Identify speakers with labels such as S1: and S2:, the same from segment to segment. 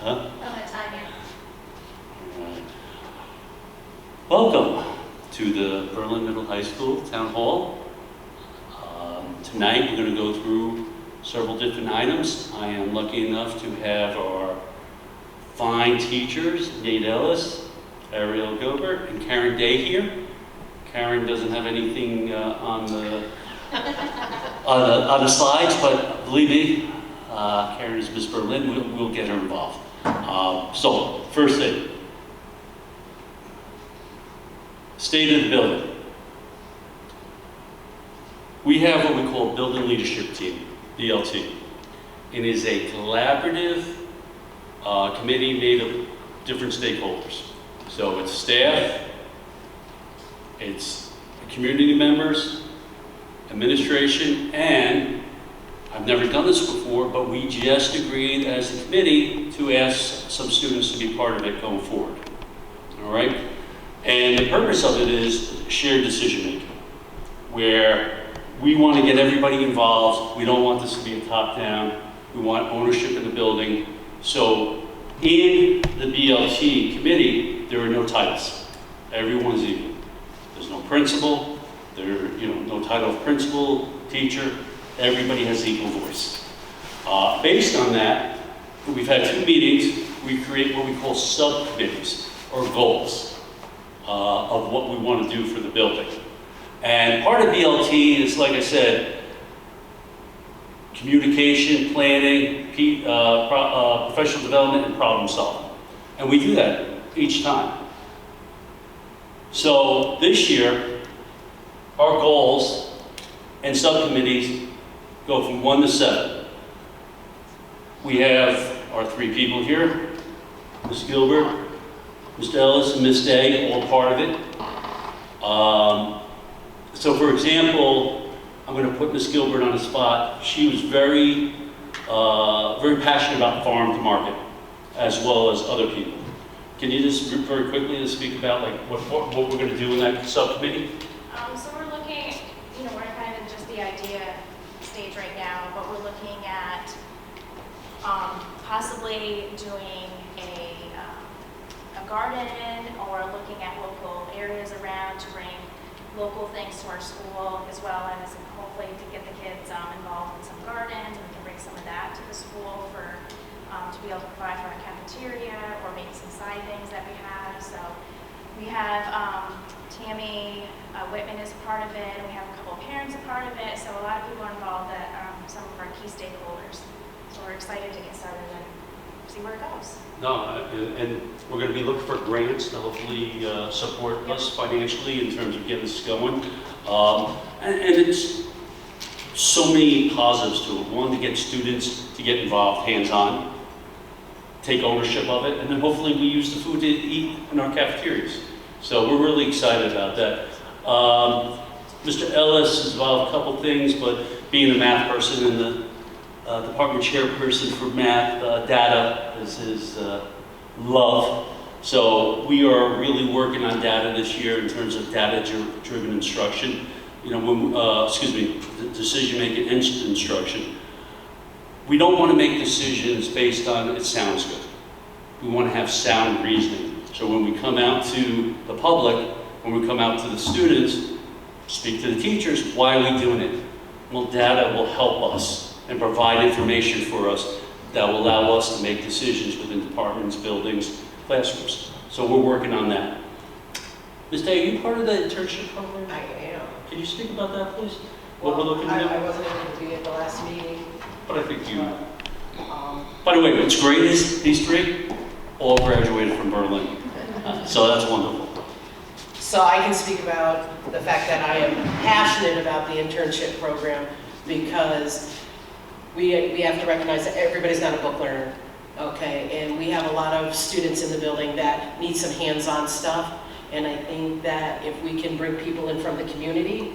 S1: Huh?
S2: Tanya.
S1: Alright. Welcome to the Berlin Middle High School Town Hall. Tonight we're going to go through several different items. I am lucky enough to have our fine teachers, Nate Ellis, Ariel Gilbert, and Karen Day here. Karen doesn't have anything on the slides, but believe me, Karen is Miss Berlin. We'll get her involved. So, first thing, state of the building. We have what we call Building Leadership Team, BLT. It is a collaborative committee made of different stakeholders. So it's staff, it's community members, administration, and I've never done this before, but we just agreed as a committee to ask some students to be part of it going forward. All right? And the purpose of it is shared decision making, where we want to get everybody involved. We don't want this to be a top-down. We want ownership in the building. So in the BLT committee, there are no titles. Everyone's equal. There's no principal. No title of principal, teacher. Everybody has equal voice. Based on that, we've had 2 meetings. We create what we call subcommittees or goals of what we want to do for the building. And part of BLT is, like I said, communication, planning, professional development, and problem solving. And we do that each time. So this year, our goals and subcommittees go from 1 to 7. We have our 3 people here, Ms. Gilbert, Mr. Ellis, and Ms. Day, all part of it. So for example, I'm going to put Ms. Gilbert on the spot. She was very passionate about farm to market, as well as other people. Can you just very quickly speak about like what we're going to do in that subcommittee?
S2: So we're looking, we're kind of just the idea stage right now, but we're looking at possibly doing a garden, or looking at local areas around to bring local things to our school, as well as hopefully to get the kids involved in some gardens, and we can bring some of that to the school for to be able to provide for our cafeteria, or maybe some side things that we have. So we have Tammy Whitman is a part of it, and we have a couple of parents a part of it, so a lot of people are involved that are some of our key stakeholders. So we're excited to get started and see where it goes.
S1: No, and we're going to be looking for grants to hopefully support us financially in terms of getting this going. And it's so many positives to it. One, to get students to get involved hands-on, take ownership of it, and then hopefully we use the food to eat in our cafeterias. So we're really excited about that. Mr. Ellis is involved in a couple things, but being a math person and the department chairperson for math, data is his love. So we are really working on data this year in terms of data-driven instruction. Decision-making instruction. We don't want to make decisions based on it sounds good. We want to have sound reasoning. So when we come out to the public, when we come out to the students, speak to the teachers, why are we doing it? Well, data will help us and provide information for us that will allow us to make decisions within departments, buildings, classrooms. So we're working on that. Ms. Day, are you part of the internship program?
S3: I am.
S1: Can you speak about that, please?
S3: Well,
S1: What we're looking to do?
S3: I wasn't able to be at the last meeting.
S1: But I think you...
S3: Um,
S1: By the way, what's great is these 3 all graduated from Berlin. So that's wonderful.
S3: So I can speak about the fact that I am passionate about the internship program, because we have to recognize that everybody's not a book learner, okay? And we have a lot of students in the building that need some hands-on stuff. And I think that if we can bring people in from the community,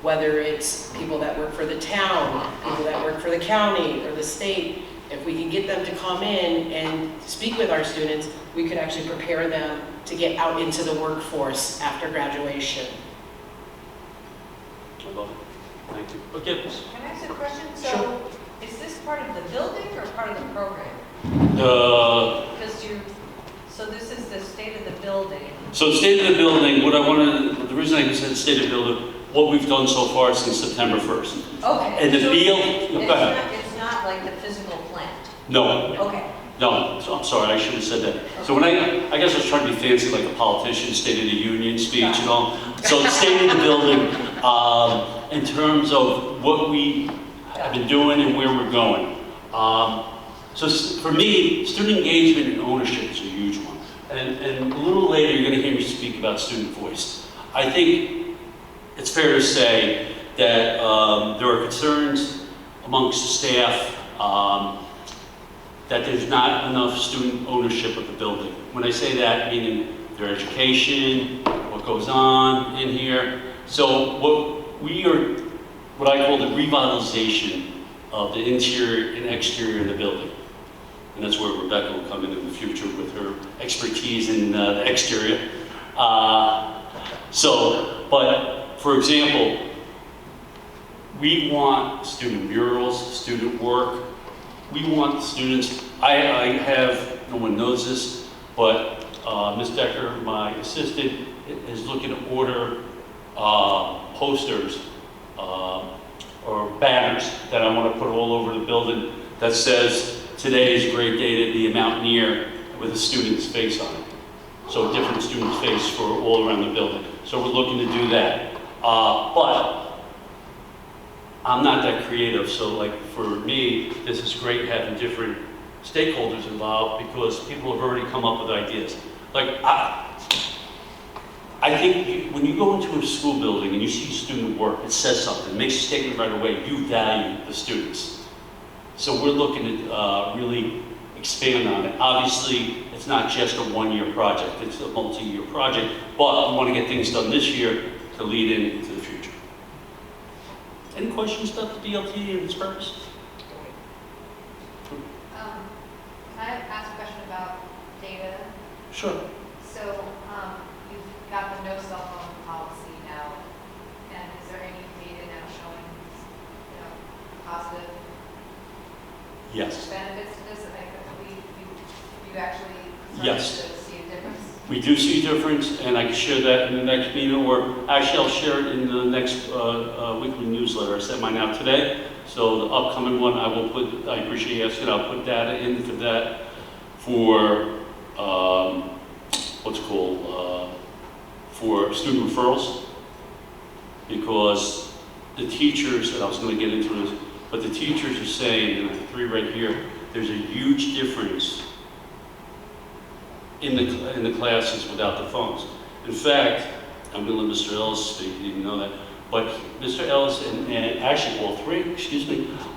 S3: whether it's people that work for the town, people that work for the county or the state, if we can get them to come in and speak with our students, we could actually prepare them to get out into the workforce after graduation.
S1: I love it. Thank you. Okay.
S4: Can I ask a question? So,
S1: Sure.
S4: is this part of the building or part of the program? Because so this is the state of the building.
S1: So the state of the building, the reason I said state of the building, what we've done so far since September 1st.
S4: Okay.
S1: And the
S4: so
S1: field, go ahead.
S4: it's not like the physical plant.
S1: No,
S4: Okay.
S1: no, so I'm sorry, I should have said that. So when I guess I was trying to be fancy like a politician, State of the Union speech and all. So the state of the building, in terms of what we have been doing and where we're going. So for me, student engagement and ownership is a huge one. And a little later, you're going to hear me speak about student voice. I think it's fair to say that there are concerns amongst the staff that there's not enough student ownership of the building. When I say that, meaning their education, what goes on in here. So what I call the revitalization of the interior and exterior of the building. And that's where Rebecca will come in the future with her expertise in the exterior. But for example, we want student murals, student work. We want students, I have, no one knows this, but Ms. Decker, my assistant, is looking to order posters or banners that I want to put all over the building that says, today is a great day to be a Mountaineer, with a student's face on it. So a different student's face for all around the building. So we're looking to do that. But I'm not that creative, so like for me, this is great having different stakeholders involved because people have already come up with ideas. Like, I think when you go into a school building and you see student work, it says something, it makes a statement right away, you value the students. So we're looking to really expand on it. Obviously, it's not just a one-year project, it's a multi-year project, but we want to get things done this year to lead into the future. Any questions about the DLT and its purpose?
S5: Can I ask a question about data?
S1: Sure.
S5: So you've got the no cell phone policy now, and is there any data now showing, positive
S1: Yes.
S5: benefits to this? You actually
S1: Yes.
S5: started to see a difference?
S1: We do see a difference, and I can share that in the next meeting, or actually I'll share it in the next weekly newsletter. I sent mine out today, so the upcoming one I will put, I appreciate you asking, I'll put data into that for, for student referrals, because the teachers, and I was going to get into this, but the teachers are saying, and I have 3 right here, there's a huge difference in the classes without the phones. In fact, I'm going to let Mr. Ellis speak, you didn't know that, but Mr. Ellis and actually all 3,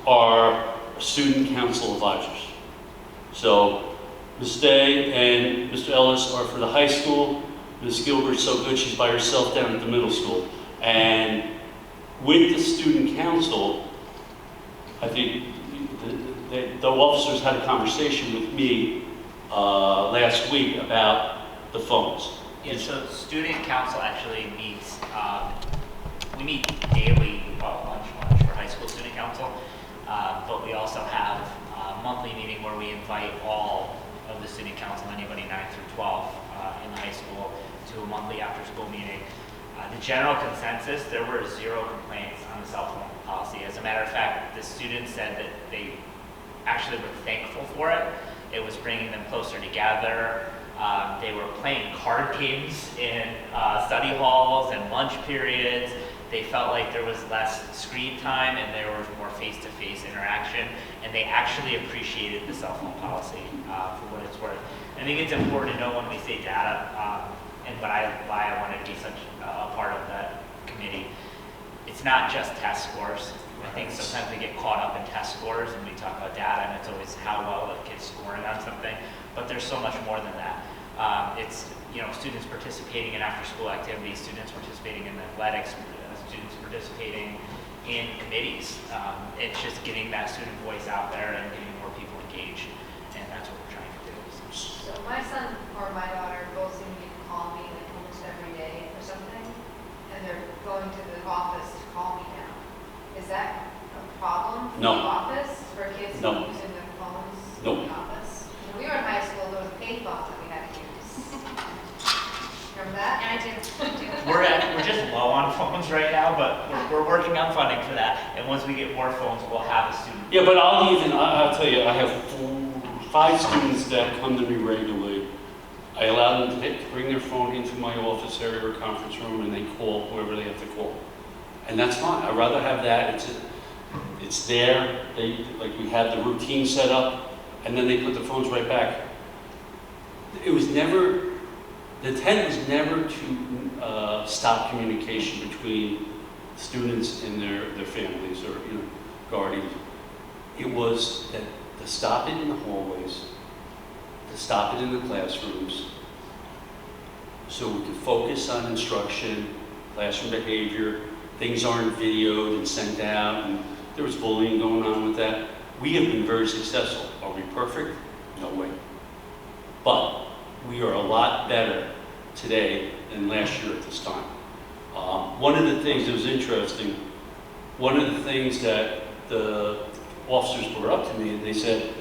S1: are student council advisors. So Ms. Day and Mr. Ellis are for the high school. Ms. Gilbert's so good, she's by herself down at the middle school. And with the student council, I think the officers had a conversation with me last week about the phones.
S6: Yeah, so student council actually meets, we meet daily, lunch for high school student council, but we also have a monthly meeting where we invite all of the student council, anybody 9 through 12 in high school, to a monthly after-school meeting. The general consensus, there were 0 complaints on the cell phone policy. As a matter of fact, the students said that they actually were thankful for it. It was bringing them closer together. They were playing card games in study halls and lunch periods. They felt like there was less screen time and there was more face-to-face interaction, and they actually appreciated the cell phone policy for what it's worth. I think it's important to know when we say data, and why I wanted to be such a part of that committee. It's not just test scores. I think sometimes we get caught up in test scores and we talk about data, and it's always how well the kid's scoring on something, but there's so much more than that. It's students participating in after-school activities, students participating in athletics, students participating in committees. It's just getting that student voice out there and getting more people engaged, and that's what we're trying to do.
S5: So my son or my daughter both seem to call me like almost every day or something, and they're going to the office to call me now. Is that a problem for
S1: No.
S5: the office, for kids
S1: No.
S5: using their phones
S1: No.
S5: in the office?
S6: phones right now, but we're working on funding for that. And once we get more phones, we'll have a student.
S1: Yeah, but I'll tell you, I have 5 students that come to me regularly. I allow them to bring their phone into my office area or conference room, and they call whoever they have to call. And that's fine. I'd rather have that. It's there. We have the routine set up, and then they put the phones right back. The intent was never to stop communication between students and their families or guardians. It was to stop it in the hallways, to stop it in the classrooms, so we could focus on instruction, classroom behavior. Things aren't videoed and sent out, and there was bullying going on with that. We have been very successful. Are we perfect? No way. But we are a lot better today than last year at this time. One of the things that was interesting, one of the things that the officers brought up to me, they said,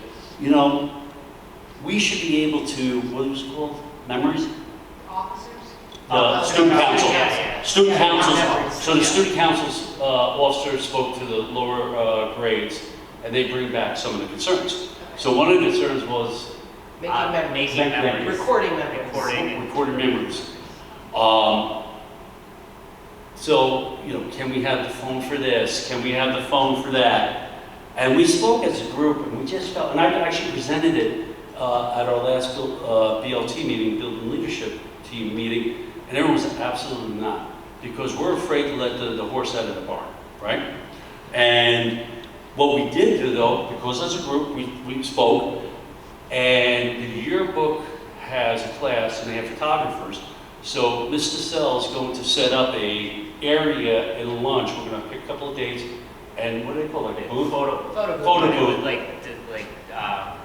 S1: we should be able to, what was it called? Memories?
S5: Officers?
S1: Student council.
S6: Yeah.
S1: Student councils.
S3: Memories.
S1: So the student council's officers spoke to the lower grades, and they bring back some of the concerns. So one of the concerns was
S3: Making memories.
S6: Making memories.
S3: Recording memories.
S1: recorded memories. So, can we have the phone for this? Can we have the phone for that? And we spoke as a group, and we just felt, and I actually presented it at our last BLT meeting, Building Leadership Team meeting, and everyone was absolutely not, because we're afraid to let the horse out of the barn, right? And what we did do, though, because as a group we spoke, and the yearbook has a class, and they have photographers. So Mr. Sell's going to set up a area in lunch. We're going to pick a couple of dates, and what do they call it? Like a booth? Photo booth.
S6: Like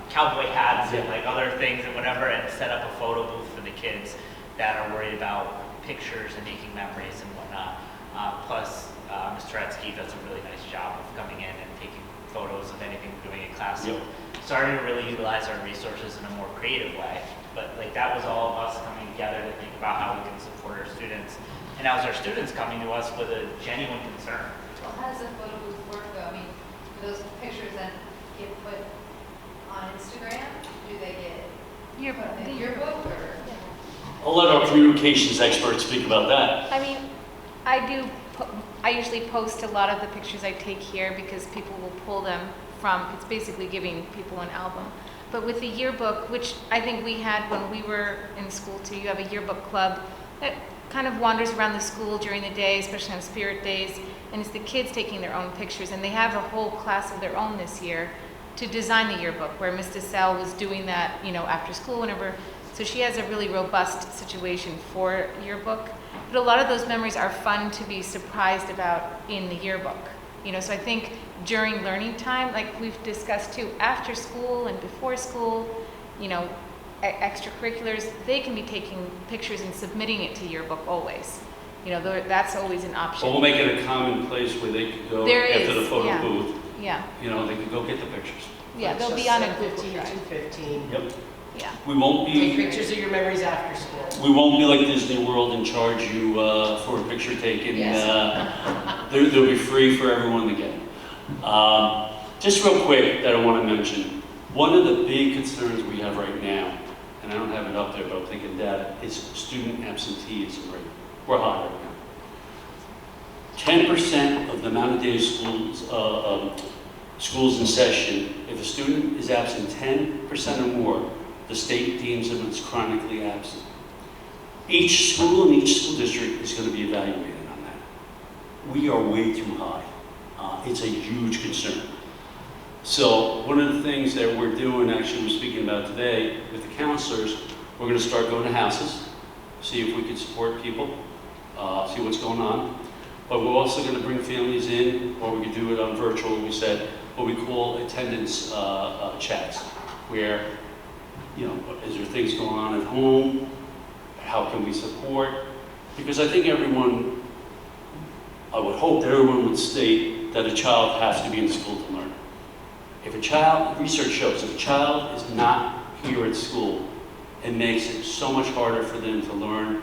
S6: cowboy hats and other things and whatever, and set up a photo booth for the kids that are worried about pictures and making memories and whatnot. Plus, Ms. Turetsky does a really nice job of coming in and taking photos of anything we're doing in class. So starting to really utilize our resources in a more creative way. But that was all of us coming together to think about how we can support our students. And that was our students coming to us with a genuine concern.
S5: Well, how does a photo booth work though? I mean, do those pictures then get put on Instagram? Do they get put in the yearbook or?
S1: I'll let our communications experts speak about that.
S7: I mean, I usually post a lot of the pictures I take here because people will pull them from, it's basically giving people an album. But with the yearbook, which I think we had when we were in school too, you have a yearbook club that kind of wanders around the school during the day, especially on spirit days, and it's the kids taking their own pictures, and they have a whole class of their own this year to design the yearbook, where Ms. DeSalle was doing that, after school, whenever. So she has a really robust situation for yearbook. But a lot of those memories are fun to be surprised about in the yearbook. So I think during learning time, like we've discussed too, after school and before school, extracurriculars, they can be taking pictures and submitting it to yearbook always. That's always an option.
S1: But we'll make it a common place where they could go
S7: There
S1: after
S7: is,
S1: the photo
S7: yeah.
S1: booth.
S7: Yeah,
S1: They could go get the pictures.
S7: yeah,
S3: It's
S7: they'll
S3: just
S7: be on a
S3: 7:15
S7: Google
S3: to
S7: Drive.
S3: 2:15.
S1: Yep.
S7: Yeah.
S1: We won't
S3: Take
S1: be.
S3: pictures of your memories after school.
S1: We won't be like Disney World and charge you for a picture taken.
S3: Yes.
S1: They'll be free for everyone to get. Just real quick that I want to mention, one of the big concerns we have right now, and I don't have it up there, but I'm thinking that is student absenteeism rate. We're high right now. 10% of the Mountain schools in session, if a student is absent 10% or more, the state deems them as chronically absent. Each school and each school district is going to be evaluated on that. We are way too high. It's a huge concern. So one of the things that we're doing, actually we're speaking about today with the counselors, we're going to start going to houses, see if we can support people, see what's going on. But we're also going to bring families in, or we can do it on virtual, we said, what we call attendance chats, where, is there things going on at home? How can we support? Because I think I would hope that everyone would state that a child has to be in school to learn. Research shows, if a child is not here at school, it makes it so much harder for them to learn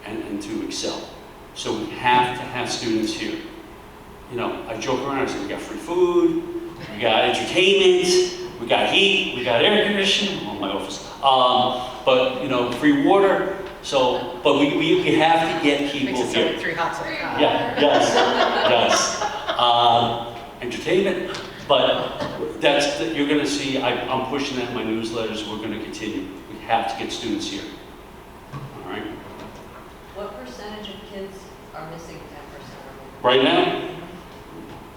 S1: and to excel. So we have to have students here. You know, I joke around, I say, we got free food, we got entertainment, we got heat, we got air conditioning, I'm in my office. But, you know, free water. So, but we have to get people
S3: Makes it sound
S1: here.
S3: like 3 hots and a cot.
S1: Yeah, yes. Entertainment, but you're gonna see, I'm pushing that in my newsletters, we're gonna continue. We have to get students here. All right?
S4: What percentage of kids are missing 10%?
S1: Right now,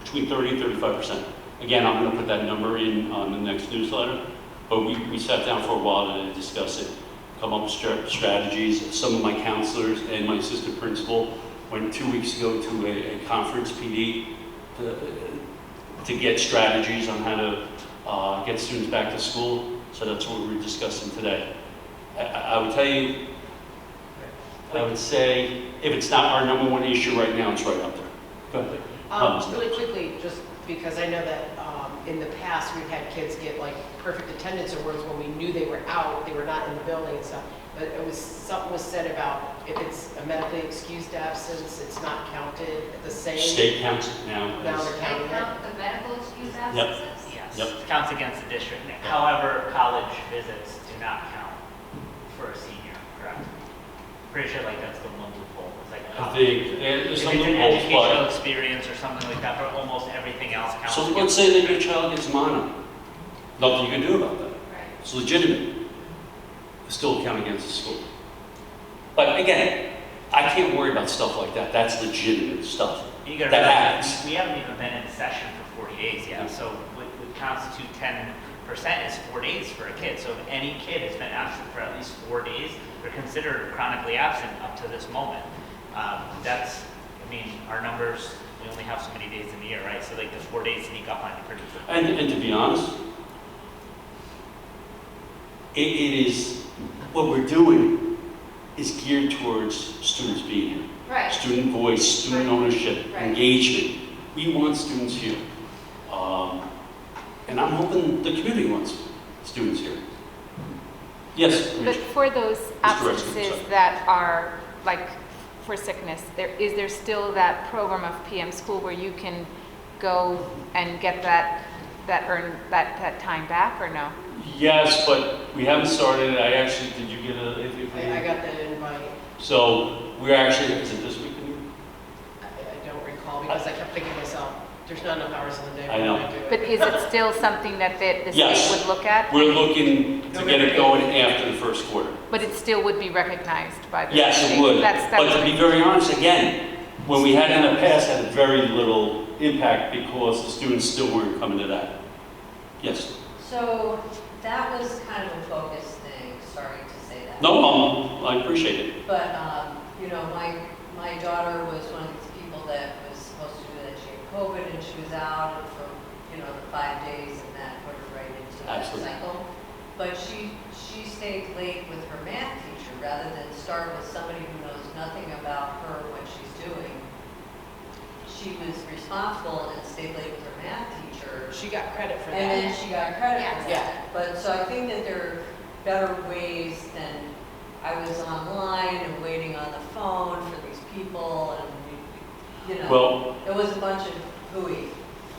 S1: between 30 and 35%. Again, I'm gonna put that number in on the next newsletter, but we sat down for a while to discuss it, come up with strategies. Some of my counselors and my assistant principal went 2 weeks ago to a conference, PD, to get strategies on how to get students back to school. So that's what we're discussing today. I would tell you, I would say, if it's not our number one issue right now, it's right up there. Go ahead.
S3: Really quickly, just because I know that in the past, we've had kids get like perfect attendance awards when we knew they were out, they were not in the building and stuff. But something was said about if it's a medically excused absence, it's not counted the same.
S1: State counts it now.
S3: Now they're
S5: They
S3: counting it.
S5: count the medical excuse absences?
S6: Yes,
S1: Yep.
S6: it counts against the district. However, college visits do not count for a senior, correct? Pretty sure like that's the one loophole. It's like
S1: I think there's
S6: if
S1: some
S6: it's an
S1: loopholes,
S6: educational
S1: but
S6: experience or something like that, but almost everything else counts.
S1: so
S6: against
S1: let's
S6: the
S1: say that your
S6: district.
S1: child gets mono. Nothing you can do about that.
S5: Right.
S1: It's legitimate. It's still count against the school. But again, I can't worry about stuff like that. That's legitimate stuff.
S6: You gotta
S1: That
S6: realize,
S1: happens.
S6: we haven't even been in session for 40 days yet, so what would constitute 10% is 4 days for a kid. So if any kid has been absent for at least 4 days, they're considered chronically absent up to this moment. Our numbers, we only have so many days in the year, right? So like the 4 days sneak up on you pretty quickly.
S1: And to be honest, it is, what we're doing is geared towards students being here.
S5: Right.
S1: Student voice, student ownership,
S5: Right.
S1: engagement. We want students here. And I'm hoping the community wants students here. Yes,
S7: But
S1: Commissioner.
S7: for those
S1: Mr. Resnick,
S7: absences
S1: sorry.
S7: that are like for sickness, is there still that program of PM school where you can go and get that time back or no?
S1: Yes, but we haven't started it. I actually, did you get a?
S3: I got that invite.
S1: So we're actually, is it this week?
S3: I don't recall because I kept thinking to myself, there's not enough hours in the day.
S1: I know.
S3: Why do it?
S7: But is it still something that the
S1: Yes.
S7: state would look at?
S1: We're looking to get it going after the first quarter.
S7: But it still would be recognized by the state?
S1: Yes, it would.
S7: That's
S1: But to be very honest, again, when we had in the past, had very little impact because the students still weren't coming to that. Yes.
S4: So that was kind of a focus thing, sorry to say that.
S1: No, I appreciate it.
S4: But, my daughter was one of these people that was supposed to do that. She had COVID and she was out and for, the 5 days and that put her right into that
S1: Absolutely.
S4: cycle. But she stayed late with her math teacher rather than start with somebody who knows nothing about her, what she's doing. She was responsible and stayed late with her math teacher.
S3: She got credit for
S4: And then
S3: that.
S4: she got credit
S5: Yes.
S4: for that. But, so I think that there are better ways than, I was online and waiting on the phone for these people and,
S1: Well,
S4: it was a bunch of hooey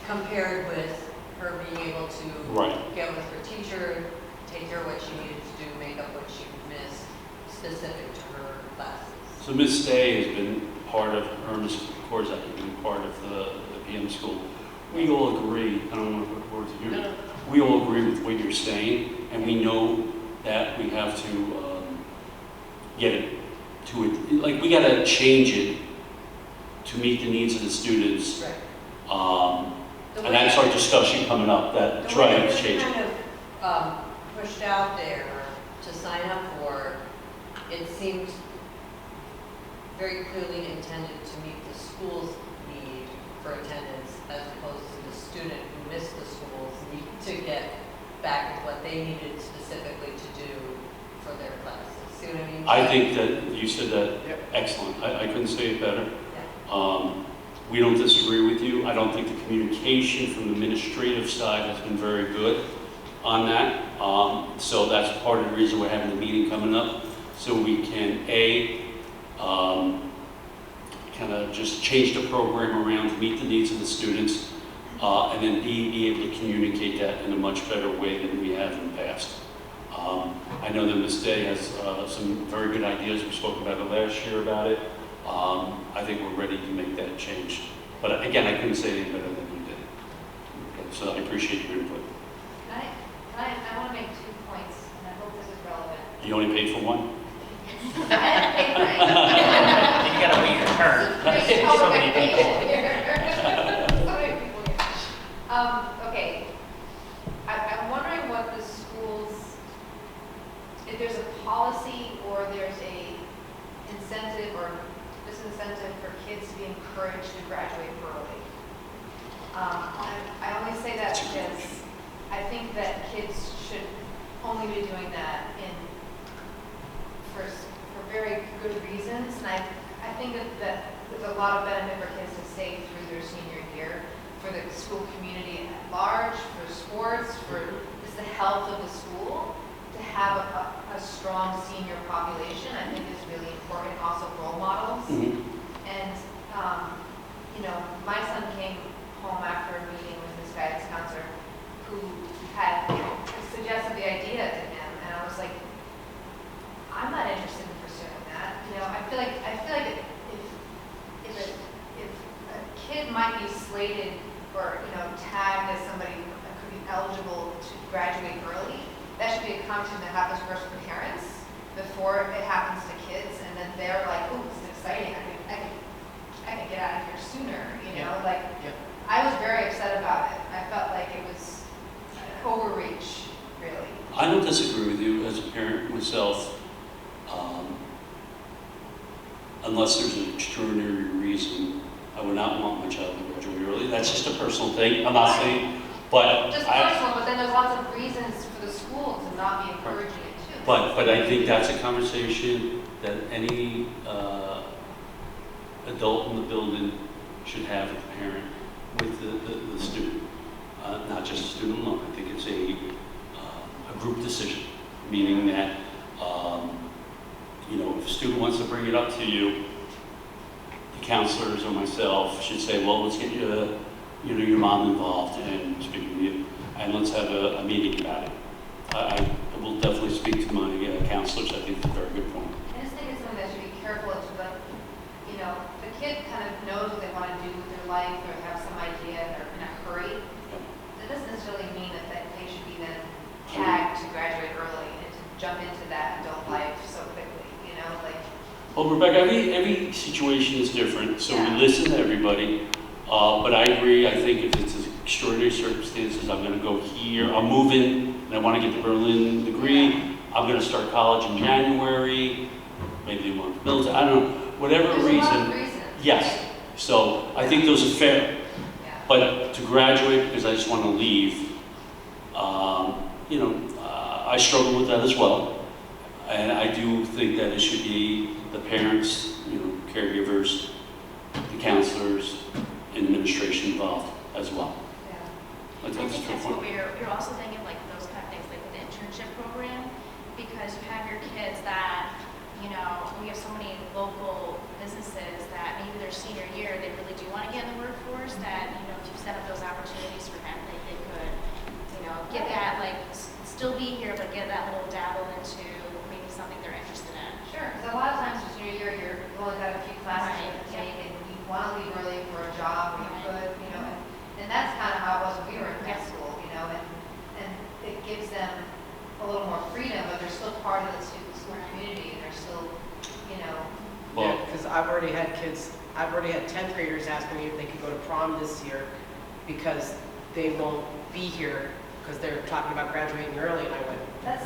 S4: compared with her being able to
S1: right.
S4: get with her teacher, take care of what she needed to do, make up what she missed specific to her classes.
S1: So Ms. Stay has been part of, or Ms. Korzak has been part of the PM school. We all agree, I don't want to put words in your mouth. We all agree with what you're saying, and we know that we have to get it to it. Like, we got to change it to meet the needs of the students.
S4: Right.
S1: And that's our discussion coming up, that
S4: The
S1: try
S4: way
S1: to
S4: it was
S1: change it.
S4: kind of pushed out there to sign up for, it seemed very clearly intended to meet the school's need for attendance as opposed to the student who missed the school's need to get back with what they needed specifically to do for their classes. See what I mean?
S1: I think that you said that
S3: Yep.
S1: excellent. I couldn't say it better.
S4: Yeah.
S1: We don't disagree with you. I don't think the communication from the administrative side has been very good on that. So that's part of the reason we're having the meeting coming up, so we can, kind of just change the program around to meet the needs of the students, and then be able to communicate that in a much better way than we have in the past. I know that Ms. Day has some very good ideas. We spoke about it last year about it. I think we're ready to make that change. But again, I couldn't say any better than you did. Okay, so I appreciate your input.
S5: I want to make 2 points, and I hope this is relevant.
S1: You only paid for one?
S5: I didn't pay for it.
S6: You gotta wait your turn. So many people.
S5: So many people here. Okay. I'm wondering what the schools, if there's a policy or there's a incentive or disincentive for kids to be encouraged to graduate early. I only say that because I think that kids should only be doing that for very good reasons, and I think that there's a lot of benefit for kids to stay through their senior year, for the school community at large, for sports, for just the health of the school. To have a strong senior population, I think is really important. Also role models.
S1: Mm-hmm.
S5: And you know, my son came home after a meeting with his guidance counselor, who had suggested the idea to him, and I was like, I'm not interested in pursuing that. You know, I feel like if a kid might be slated or, you know, tagged as somebody that could be eligible to graduate early, that should be a conversation that happens first with parents before it happens to kids, and then they're like, "Oh, this is exciting! I can get out of here sooner." You know, like I was very upset about it. I felt like it was overreach, really.
S1: I don't disagree with you as a parent myself, unless there's an extraordinary reason. I would not want my child to graduate early. That's just a personal thing. I'm not saying, but
S5: Just personal, but then there's lots of reasons for the school to not be encouraging it too.
S1: But I think that's a conversation that any adult in the building should have with the parent, with the student, not just the student alone. I think it's a group decision, meaning that you know, if a student wants to bring it up to you, the counselors or myself should say, well, let's get your mom involved and speak with you, and let's have a meeting about it. I will definitely speak to my counselors. I think it's a very good point.
S5: I just think it's something that should be careful of, but, you know, the kid kind of knows what they want to do with their life or have some idea and they're in a hurry. That doesn't necessarily mean that they should be then tagged to graduate early and to jump into that adult life so quickly, you know, like.
S1: Well, Rebecca, every situation is different, so
S5: Yeah.
S1: we listen to everybody. But I agree. I think if it's extraordinary circumstances, I'm going to go here. I'm moving, and I want to get the Berlin degree. I'm going to start college in January. Maybe a month bills. I don't know. Whatever
S5: There's a lot of
S1: reason.
S5: reasons.
S1: Yes. So I think those are fair.
S5: Yeah.
S1: But to graduate because I just want to leave, you know, I struggle with that as well. And I do think that it should be the parents, you know, caregivers, the counselors, and administration involved as well.
S5: Yeah.
S1: That's
S2: I
S1: a
S2: think
S1: fair
S2: that's what
S1: point.
S2: you're also thinking, like those kind of things, like with the internship program, because you have your kids that, you know, we have so many local businesses that maybe their senior year, they really do want to get in the workforce, that, you know, if you set up those opportunities for them, they could, you know, get that, like, still be here, but get that little dabble into maybe something they're interested in.
S5: Sure, because a lot of times your senior year, you've only got a few classes you
S2: Right,
S5: can take, and you want to leave early for a job, or you could, you know, and that's kind of how it was when we were in high school, you know, and it gives them a little more freedom, but they're still part of the school community, and they're still, you know.
S1: Well,
S3: Because I've already had 10th graders ask me if they could go to prom this year because they won't be here because they're talking about graduating early, and I went,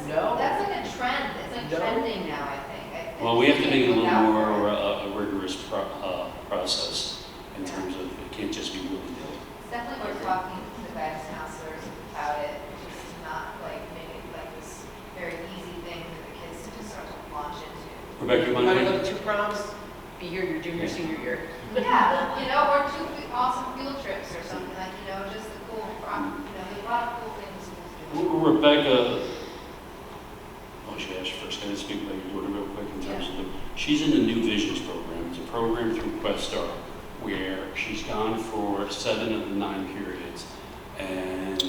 S3: no.
S5: That's like a trend, it's like
S3: No.
S5: trending now, I think.
S1: well, we have to make it a little
S5: Look out for
S1: more
S5: it.
S1: a rigorous process in terms of it can't just be willy-nilly.
S5: It's definitely worth talking to the guidance counselors about it, just not like make it like this very easy thing for the kids to just sort of launch into.
S1: Rebecca, you
S3: You want to
S1: mind?
S3: go to 2 proms? Be here your junior, senior year.
S5: Yeah, you know, or 2 awesome field trips or something, like, you know, just the cool, you know, there's a lot of cool things schools do.
S1: Rebecca, oh, she asked first, can I speak about your daughter real quick in terms of she's in the New Visions program. It's a program through Questar where she's gone for 7 of the 9 periods. And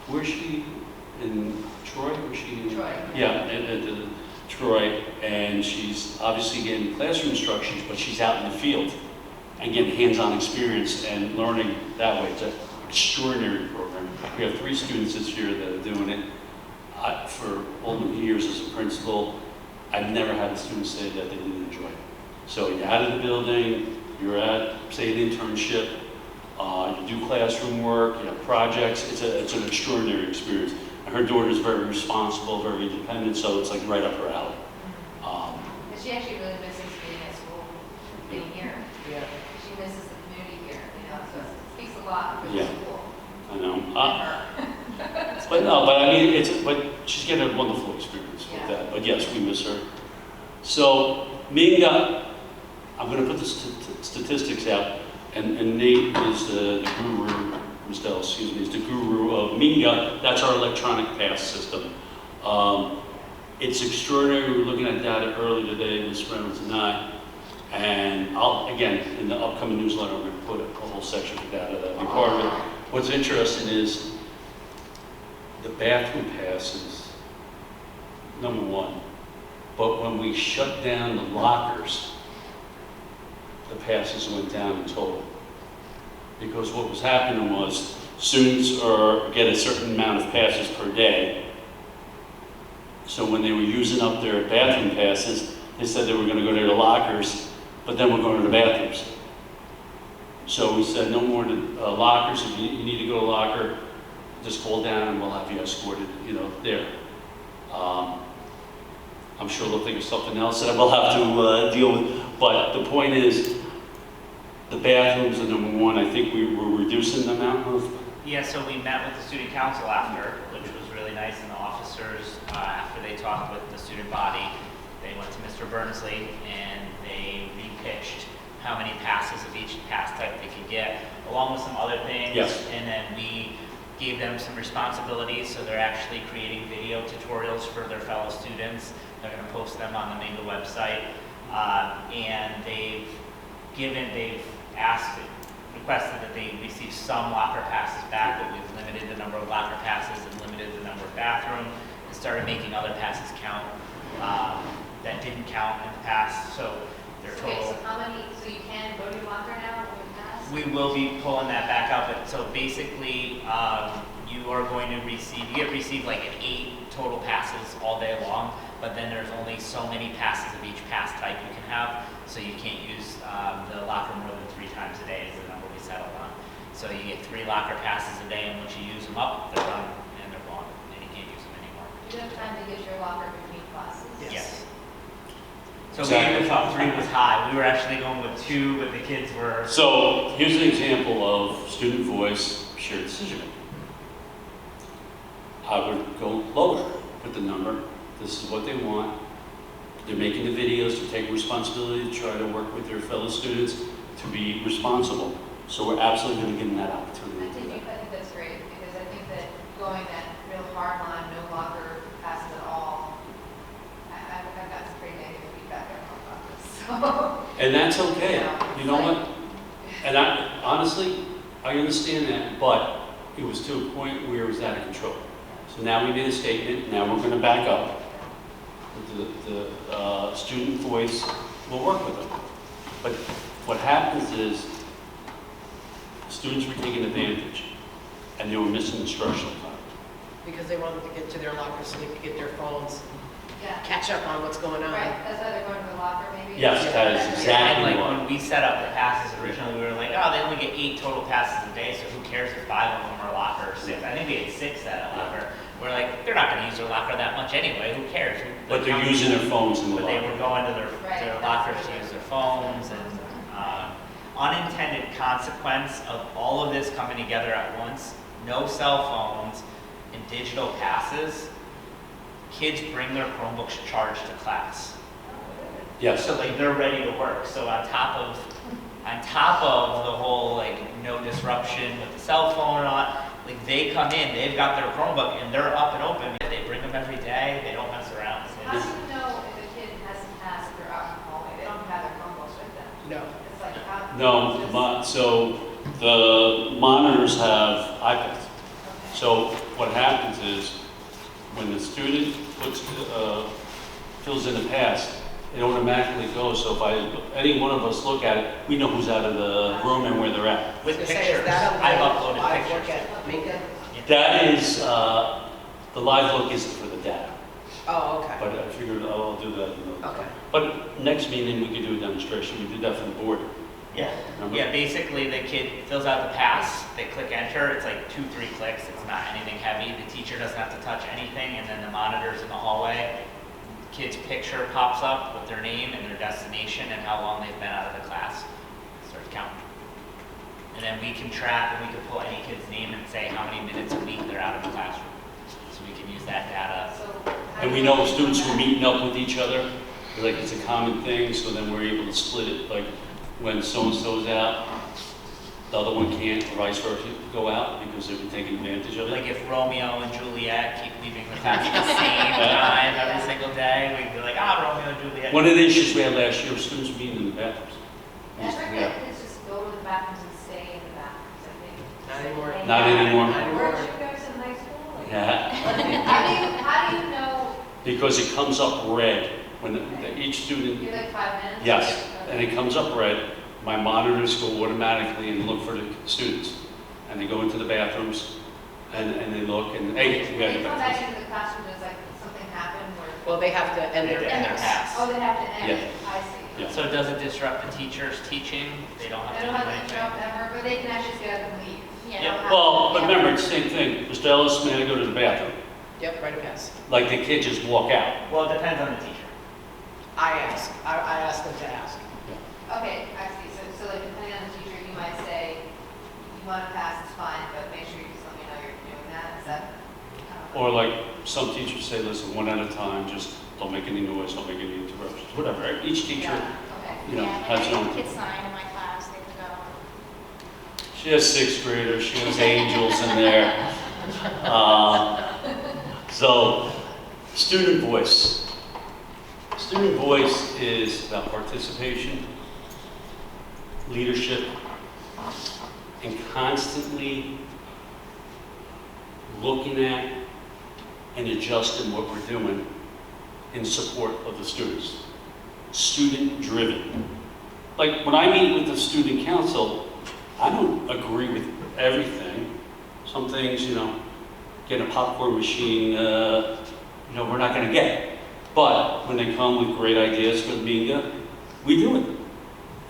S1: where's she? In Troy? Where's she?
S4: Troy.
S1: Yeah, at Troy. And she's obviously getting classroom instructions, but she's out in the field and getting hands-on experience and learning that way. It's an extraordinary program. We have 3 students this year that are doing it. For all the years as a principal, I've never had a student say that they didn't enjoy it. So you're out of the building, you're at, say, an internship, you do classroom work, you have projects. It's an extraordinary experience. And her daughter's very responsible, very independent, so it's like right up her alley.
S5: But she actually really misses being at school, being here.
S3: Yeah.
S5: She misses the community here, you know, so it speaks a lot for the
S1: Yeah.
S5: school.
S1: I know.
S5: And her.
S1: But I mean, but she's getting a wonderful experience with
S5: Yeah.
S1: that. But yes, we miss her. So Minga, I'm going to put the statistics out, and Nate is the guru, Mr. excuse me, is the guru of Minga. That's our electronic pass system. It's extraordinary. We were looking at data early today, Ms. Reynolds and I, and again, in the upcoming newsletter, I'm going to put a whole section for data that'll be part of it. What's interesting is the bathroom passes, number one, but when we shut down the lockers, the passes went down in total. Because what was happening was students get a certain amount of passes per day. So when they were using up their bathroom passes, they said they were going to go to their lockers, but then we're going to the bathrooms. So we said no more lockers. If you need to go to a locker, just call down and we'll have you escorted, there. I'm sure they'll think of something else that we'll have to deal with. But the point is, the bathrooms are number one. I think we were reducing the amount of.
S6: Yeah, so we met with the student council after, which was really nice, and the officers, after they talked with the student body, they went to Mr. Bernsley and they repitched how many passes of each pass type they could get, along with some other things.
S1: Yes.
S6: And then we gave them some responsibilities, so they're actually creating video tutorials for their fellow students. They're going to post them on the Minga website, and they've requested that they receive some locker passes back, but we've limited the number of locker passes and limited the number of bathroom, and started making other passes count that didn't count in the past. So their
S5: Okay,
S6: total.
S5: so how many, so you can go to your locker now when you pass?
S6: We will be pulling that back up. But so basically, you are going to receive like 8 total passes all day long, but then there's only so many passes of each pass type you can have, so you can't use the locker more than 3 times a day is the number we settled on. So you get 3 locker passes a day, and once you use them up, they're done and they're gone, and you can't use them anymore.
S5: You have time to get your locker between classes?
S6: Yes. So
S1: Exactly.
S6: we thought 3 was high. We were actually going with 2, but the kids were.
S1: So here's an example of student voice, shared decision making. I would go lower with the number. This is what they want. They're making the videos to take responsibility to try to work with their fellow students to be responsible. So we're absolutely going to give them that opportunity.
S5: I think that's great, because I think that going that real hard line, no locker passes at all, I've got some pretty negative feedback about this, so.
S1: And that's okay.
S5: Yeah,
S1: You know
S5: like-
S1: what? And honestly, I understand that, but it was to a point where it was out of control. So now we made a statement, now we're going to back up. The student voice will work with them. But what happens is students were taking advantage and they were missing instructional time.
S3: Because they wanted to get to their lockers so they could get their phones,
S5: Yeah,
S3: catch up on what's going on.
S5: right, that's why they're going to the locker maybe?
S1: Yes, that is
S6: And
S1: exactly
S6: like
S1: what.
S6: when we set up the passes originally, we were like, oh, they only get 8 total passes a day, so who cares if 5 of them are locker or 6? I think we had 6 at a locker. We're like, they're not going to use their locker that much anyway. Who cares?
S1: But they're using their phones in the
S6: But they
S1: locker.
S6: were going to
S5: Right,
S6: their
S5: that's
S6: lockers
S5: what
S6: to
S5: it
S6: use
S5: is.
S6: their phones, and unintended consequence of all of this coming together at once. No cell phones and digital passes. Kids bring their Chromebooks charged to class.
S1: Yes.
S6: So like they're ready to work. So on top of the whole like no disruption with the cell phone or not, Like, they come in, they've got their Chromebook, and they're up and open. They bring them every day, they don't mess around.
S5: How do you know if a kid hasn't passed if they're out in the hallway? They don't have their Chromebooks with them.
S3: No.
S5: It's like, how?
S1: No, so the monitors have iPads.
S5: Okay.
S1: So what happens is, when the student fills in the pass, it automatically goes. So if any one of us look at it, we know who's out of the room and where they're at.
S6: With
S3: I was gonna say,
S6: pictures,
S3: is that a
S6: I've
S3: live
S6: uploaded
S3: look
S6: pictures.
S3: at Mika?
S1: That is, the live look is for the data,
S3: Oh, okay.
S1: but I figured I'll do that another
S3: Okay.
S1: time. But next meeting, we could do a demonstration. We did that for the board.
S6: Yeah.
S1: Remember?
S6: Yeah, basically the kid fills out the pass, they click enter, it's like 2-3 clicks, it's not anything heavy. The teacher doesn't have to touch anything, and then the monitors in the hallway, kid's picture pops up with their name and their destination and how long they've been out of the class. Starts counting. And then we can track, and we can pull any kid's name and say how many minutes a week they're out of the classroom. So we can use that data.
S5: So how
S1: And
S5: do
S1: we
S5: you
S1: know students who are
S5: that?
S1: meeting up with each other, like it's a common thing, so then we're able to split it, like when so-and-so's out, the other one can't, or vice versa, go out because they've been taking advantage of it.
S6: Like if Romeo and Juliet keep leaving the class at the same time every single day, we'd be like, Romeo and Juliet.
S1: One of the issues we had last year was students meeting in the bathrooms.
S5: I've heard
S1: Yeah.
S5: that kids just go to the bathrooms and stay in the bathrooms, I think.
S3: Not anymore.
S1: Not anymore.
S5: Weren't you guys in high school? Like,
S1: Yeah,
S5: How do you know,
S1: because it comes up red when each student,
S5: you're like 5 minutes?
S1: yes,
S5: Okay.
S1: and it comes up red. My monitors go automatically and look for the students. And they go into the bathrooms and they look and, hey, you gotta
S5: When
S1: get
S5: you come
S1: back.
S5: back into the classroom, does like something happen where?
S3: Well, they have to end their
S6: They have to
S3: pass.
S6: pass.
S5: Oh, they have to end
S1: Yeah.
S5: it, I see.
S1: Yeah.
S6: So it doesn't disrupt the teacher's teaching, they don't have
S5: They
S6: to
S5: don't
S6: do
S5: have to interrupt
S6: anything.
S5: ever, but they can actually just get up and leave.
S2: Yeah.
S6: Yeah.
S5: Don't have
S1: Well,
S5: to-
S1: but remember, it's the same thing. Mr. Ellis may go to the bathroom.
S3: Yep, right a pass.
S1: Like the kid just walk out.
S6: Well, it depends on the teacher.
S3: I ask them to ask.
S5: Okay, I see, so like depending on the teacher, you might say, you want to pass, it's fine, but make sure you just let me know you're doing that, is that?
S1: Or like some teachers say, listen, one at a time, just don't make any noise, don't make any interruptions, whatever. Right? Each teacher,
S5: Yeah, okay.
S1: you know,
S2: Yeah,
S1: has
S2: and
S1: their
S2: I
S1: own.
S2: had kids sign in my class, they could go.
S1: She has sixth graders, she has angels in there. So, student voice. Student voice is about participation, leadership, and constantly looking at and adjusting what we're doing in support of the students. Student-driven. Like, when I meet with the student council, I don't agree with everything. Some things, getting a popcorn machine, we're not gonna get. But when they come with great ideas for the bingo, we do it.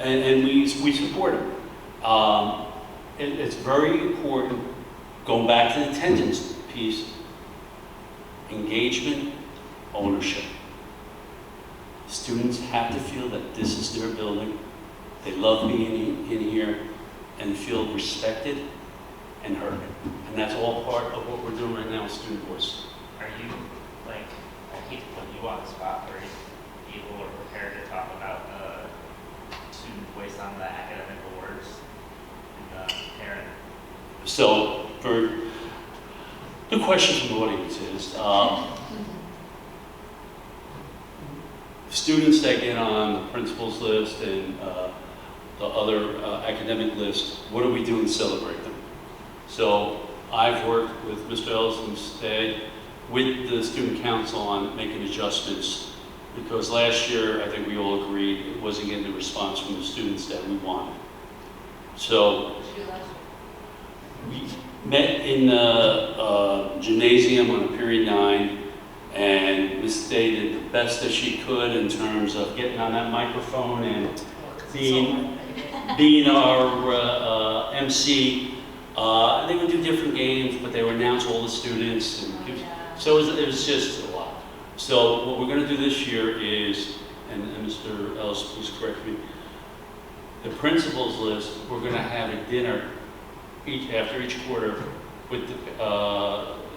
S1: And we support it. It's very important, going back to the attendance piece, engagement, ownership. Students have to feel that this is their building, they love being in here, and feel respected and heard. And that's all part of what we're doing right now with Student Voice.
S6: Are you, like, I hate to put you on the spot, are you able or prepared to talk about student voice on the academic awards and the parent?
S1: So, for the question from the audience is, students that get on the principal's list and the other academic list, what are we doing to celebrate them? So I've worked with Mr. Ellison today with the student council on making adjustments, because last year, I think we all agreed, it wasn't getting the response from the students that we wanted. So
S5: What did you do last year?
S1: we met in the gymnasium on period 9, and Ms. Day did the best that she could in terms of getting on that microphone and being our MC. They would do different games, but they would announce all the students. And so it was just a lot. So what we're going to do this year is, and Mr. Ellis, please correct me, the principals list, we're going to have a dinner after each quarter with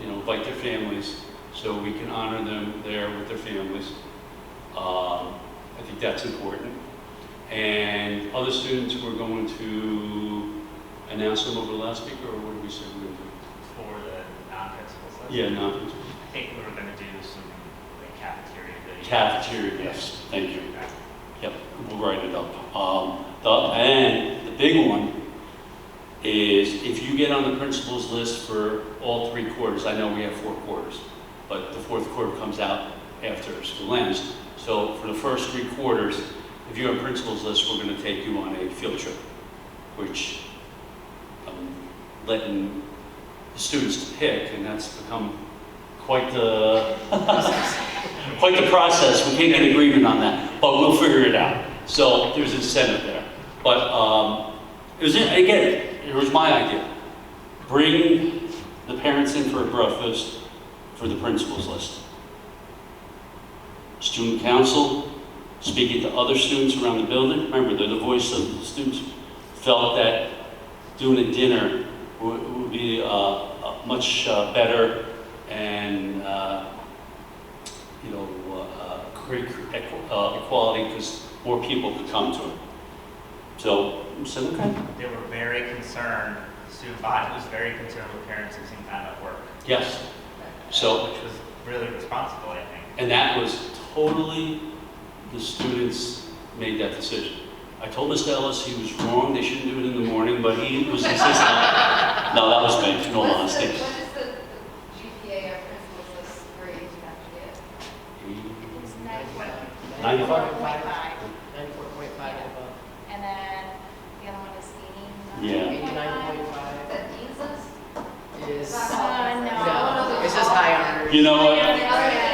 S1: invite their families, so we can honor them there with their families. I think that's important. And other students, we're going to announce them over the loudspeaker, or what did we say we're going to do?
S6: list?
S1: Yeah, no,
S6: I think we were gonna do some like cafeteria videos.
S1: cafeteria, yes, thank you. Yep, we'll write it up. And the big one is if you get on the principal's list for all 3 quarters, I know we have 4 quarters, but the 4th quarter comes out after school ends. So for the first 3 quarters, if you're on principal's list, we're going to take you on a field trip, which I'm letting the students to pick, and that's become quite the quite the process. We can't get agreement on that, but we'll figure it out. So there's incentive there. But it was, again, it was my idea. Bring the parents in for a breakfast for the principal's list. Student council, speaking to other students around the building, remember they're the voice of the students, felt that doing a dinner would be much better and great equality because more people could come to it. So I said, okay.
S6: They were very concerned, the student body was very concerned with parents losing time at work.
S1: Yes. So,
S6: which was really responsible, I think.
S1: and that was totally, the students made that decision. I told Mr. Ellis he was wrong, they shouldn't do it in the morning, but he was insistent. No, that was me, in all honesty.
S5: What is the GPA or principal's list grade you have to get?
S2: It's 94.5.
S3: 94.5 above.
S2: And then the other one is 89.5.
S1: Yeah.
S3: 89.5
S5: Is that Dean's list?
S3: is,
S2: No.
S3: it's just high honor.
S1: You know what?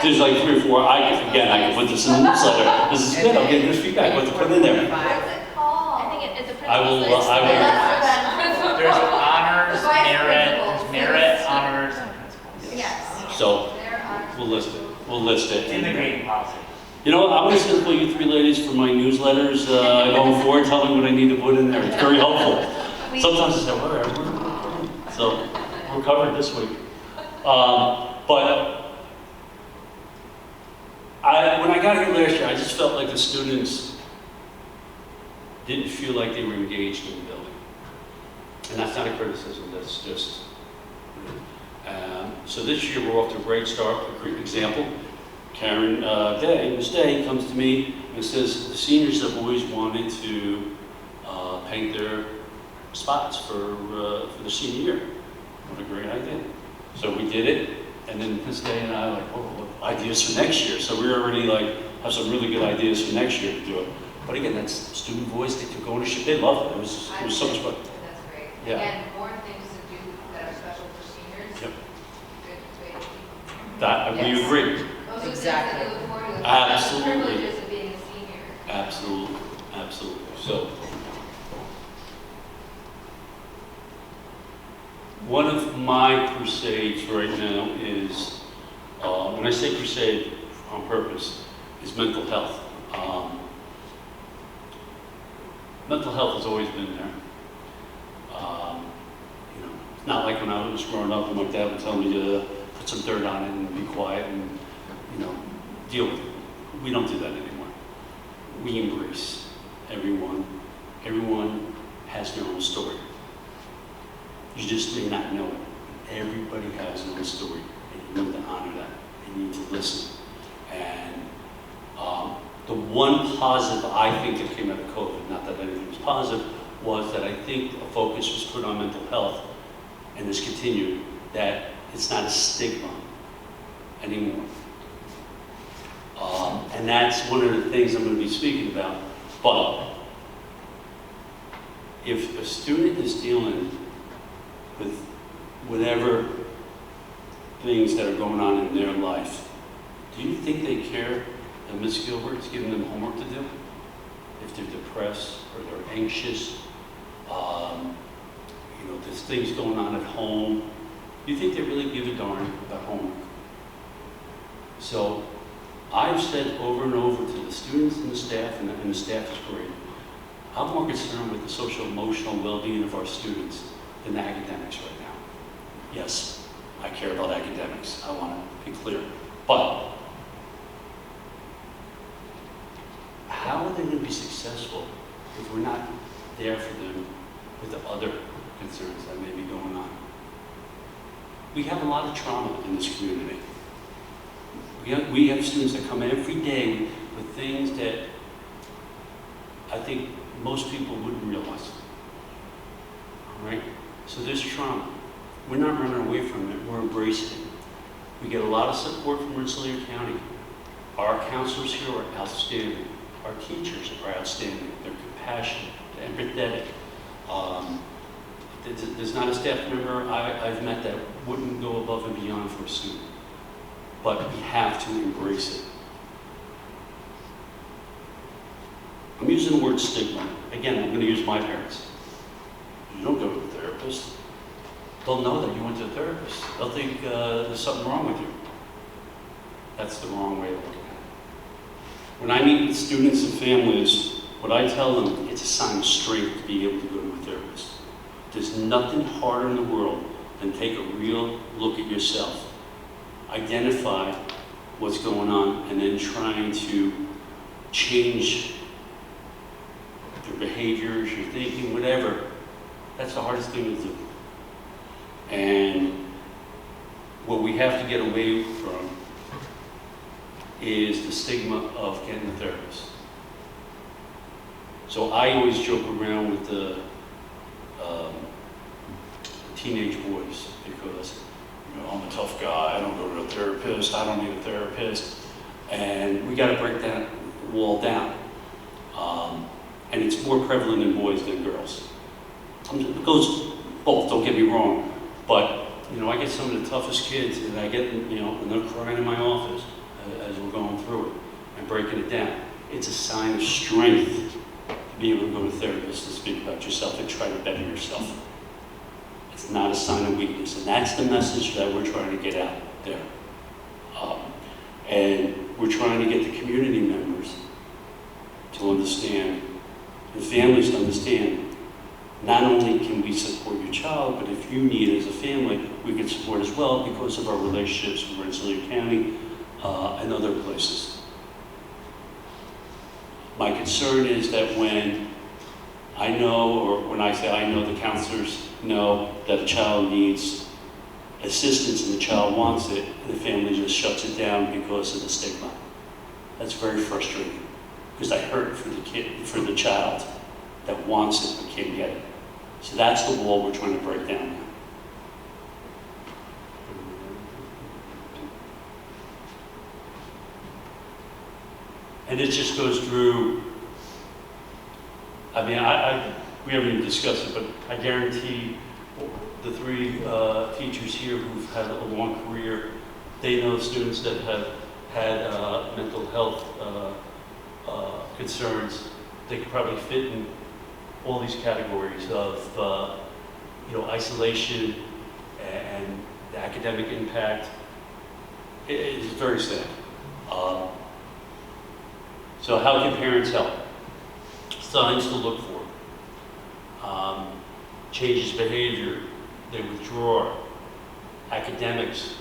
S1: There's like 3 or 4, I can put this in the newsletter. This is good, I'm getting good feedback, what to put in there.
S5: What's it called?
S2: I think it's the
S1: I will,
S2: principal's list.
S6: There's honors,
S5: The vice
S6: merit,
S5: principals.
S6: merit, honors, and principals.
S2: Yes.
S1: So,
S5: There are-
S1: we'll list it, we'll list it.
S6: It's in the grading policy.
S1: You know what, I'm just gonna put you 3 ladies for my newsletters, going forward, tell me what I need to put in there, it's very helpful. Sometimes I say, whatever, so, we're covered this week. But, when I got here last year, I just felt like the students didn't feel like they were engaged in the building. And that's not a criticism, that's just, so this year we're off to a great start, a great example. Karen Miss Day comes to me and says, the seniors have always wanted to paint their spots for the senior year. What a great idea. So we did it, and then Miss Day and I were like, oh, ideas for next year. So we already have some really good ideas for next year to do it. But again, that's student voice, they took ownership, they loved it. It was so much fun.
S5: That's great.
S1: Yeah.
S5: Again, more things to do that are special for seniors.
S1: Yep.
S5: Good way to keep.
S1: That, we
S3: Yes.
S1: agree.
S5: Those are things
S3: Exactly.
S5: that you look forward to.
S1: Absolutely.
S5: The privileges of being a senior.
S1: Absolutely, absolutely. So, one of my crusades right now is, when I say crusade on purpose, is mental health. Mental health has always been there. It's not like when I was growing up and my dad would tell me to put some dirt on it and be quiet and, deal with it. We don't do that anymore. We embrace everyone. Everyone has their own story. You just may not know it. Everybody has their own story, and you need to honor that. And you need to listen. And the one positive I think that came out of COVID, not that anything was positive, was that I think a focus was put on mental health, and this continued, that it's not a stigma anymore. And that's one of the things I'm going to be speaking about. But if a student is dealing with whatever things that are going on in their life, do you think they care that Ms. Gilbert is giving them homework to do? If they're depressed or they're anxious, there's things going on at home, do you think they really give a darn about homework? So I've said over and over to the students and the staff, and the staff is great, I'm more concerned with the social emotional well-being of our students than the academics right now. Yes, I care about academics, I want to be clear. But how are they going to be successful if we're not there for them with the other concerns that may be going on? we have a lot of trauma in this community. We have students that come every day with things that I think most people wouldn't realize. All right? So there's trauma. We're not running away from it, we're embracing it. We get a lot of support from Rensselaer County. Our counselors here are outstanding. Our teachers are outstanding. They're compassionate, they're empathetic. There's not a staff member I've met that wouldn't go above and beyond for a student. But we have to embrace it. I'm using the word stigma. Again, I'm going to use my parents. You don't go to a therapist. They'll know that you went to a therapist. They'll think there's something wrong with you. That's the wrong way of looking at it. When I meet with students and families, what I tell them, it's a sign of strength to be able to go to a therapist. There's nothing harder in the world than take a real look at yourself, identify what's going on, and then trying to change your behaviors, your thinking, whatever. That's the hardest thing to do. And what we have to get away from is the stigma of getting a therapist. So I always joke around with the teenage boys because, you know, I'm a tough guy, I don't go to a therapist, I don't need a therapist, and we got to break that wall down. And it's more prevalent in boys than girls. It goes both, don't get me wrong, but you know, I get some of the toughest kids, and I get, you know, and they're crying in my office as we're going through it and breaking it down. It's a sign of strength to be able to go to therapists and speak about yourself and try to better yourself. It's not a sign of weakness, and that's the message that we're trying to get out there. And we're trying to get the community members to understand, and families to understand, not only can we support your child, but if you need it as a family, we can support as well because of our relationships with Rensselaer County and other places. My concern is that when I know, or when I say I know, the counselors know that a child needs assistance and the child wants it, and the family just shuts it down because of the stigma. That's very frustrating because I hurt for the kid, for the child that wants it but can't get it. So that's the wall we're trying to break down now. And it just goes through, I mean, we haven't even discussed it, but I guarantee the three teachers here who've had a long career, they know students that have had mental health concerns. They could probably fit in all these categories of, you know, isolation and the academic impact. It's very sad. So how can parents help? Signs to look for. Changes behavior, they withdraw. Academics.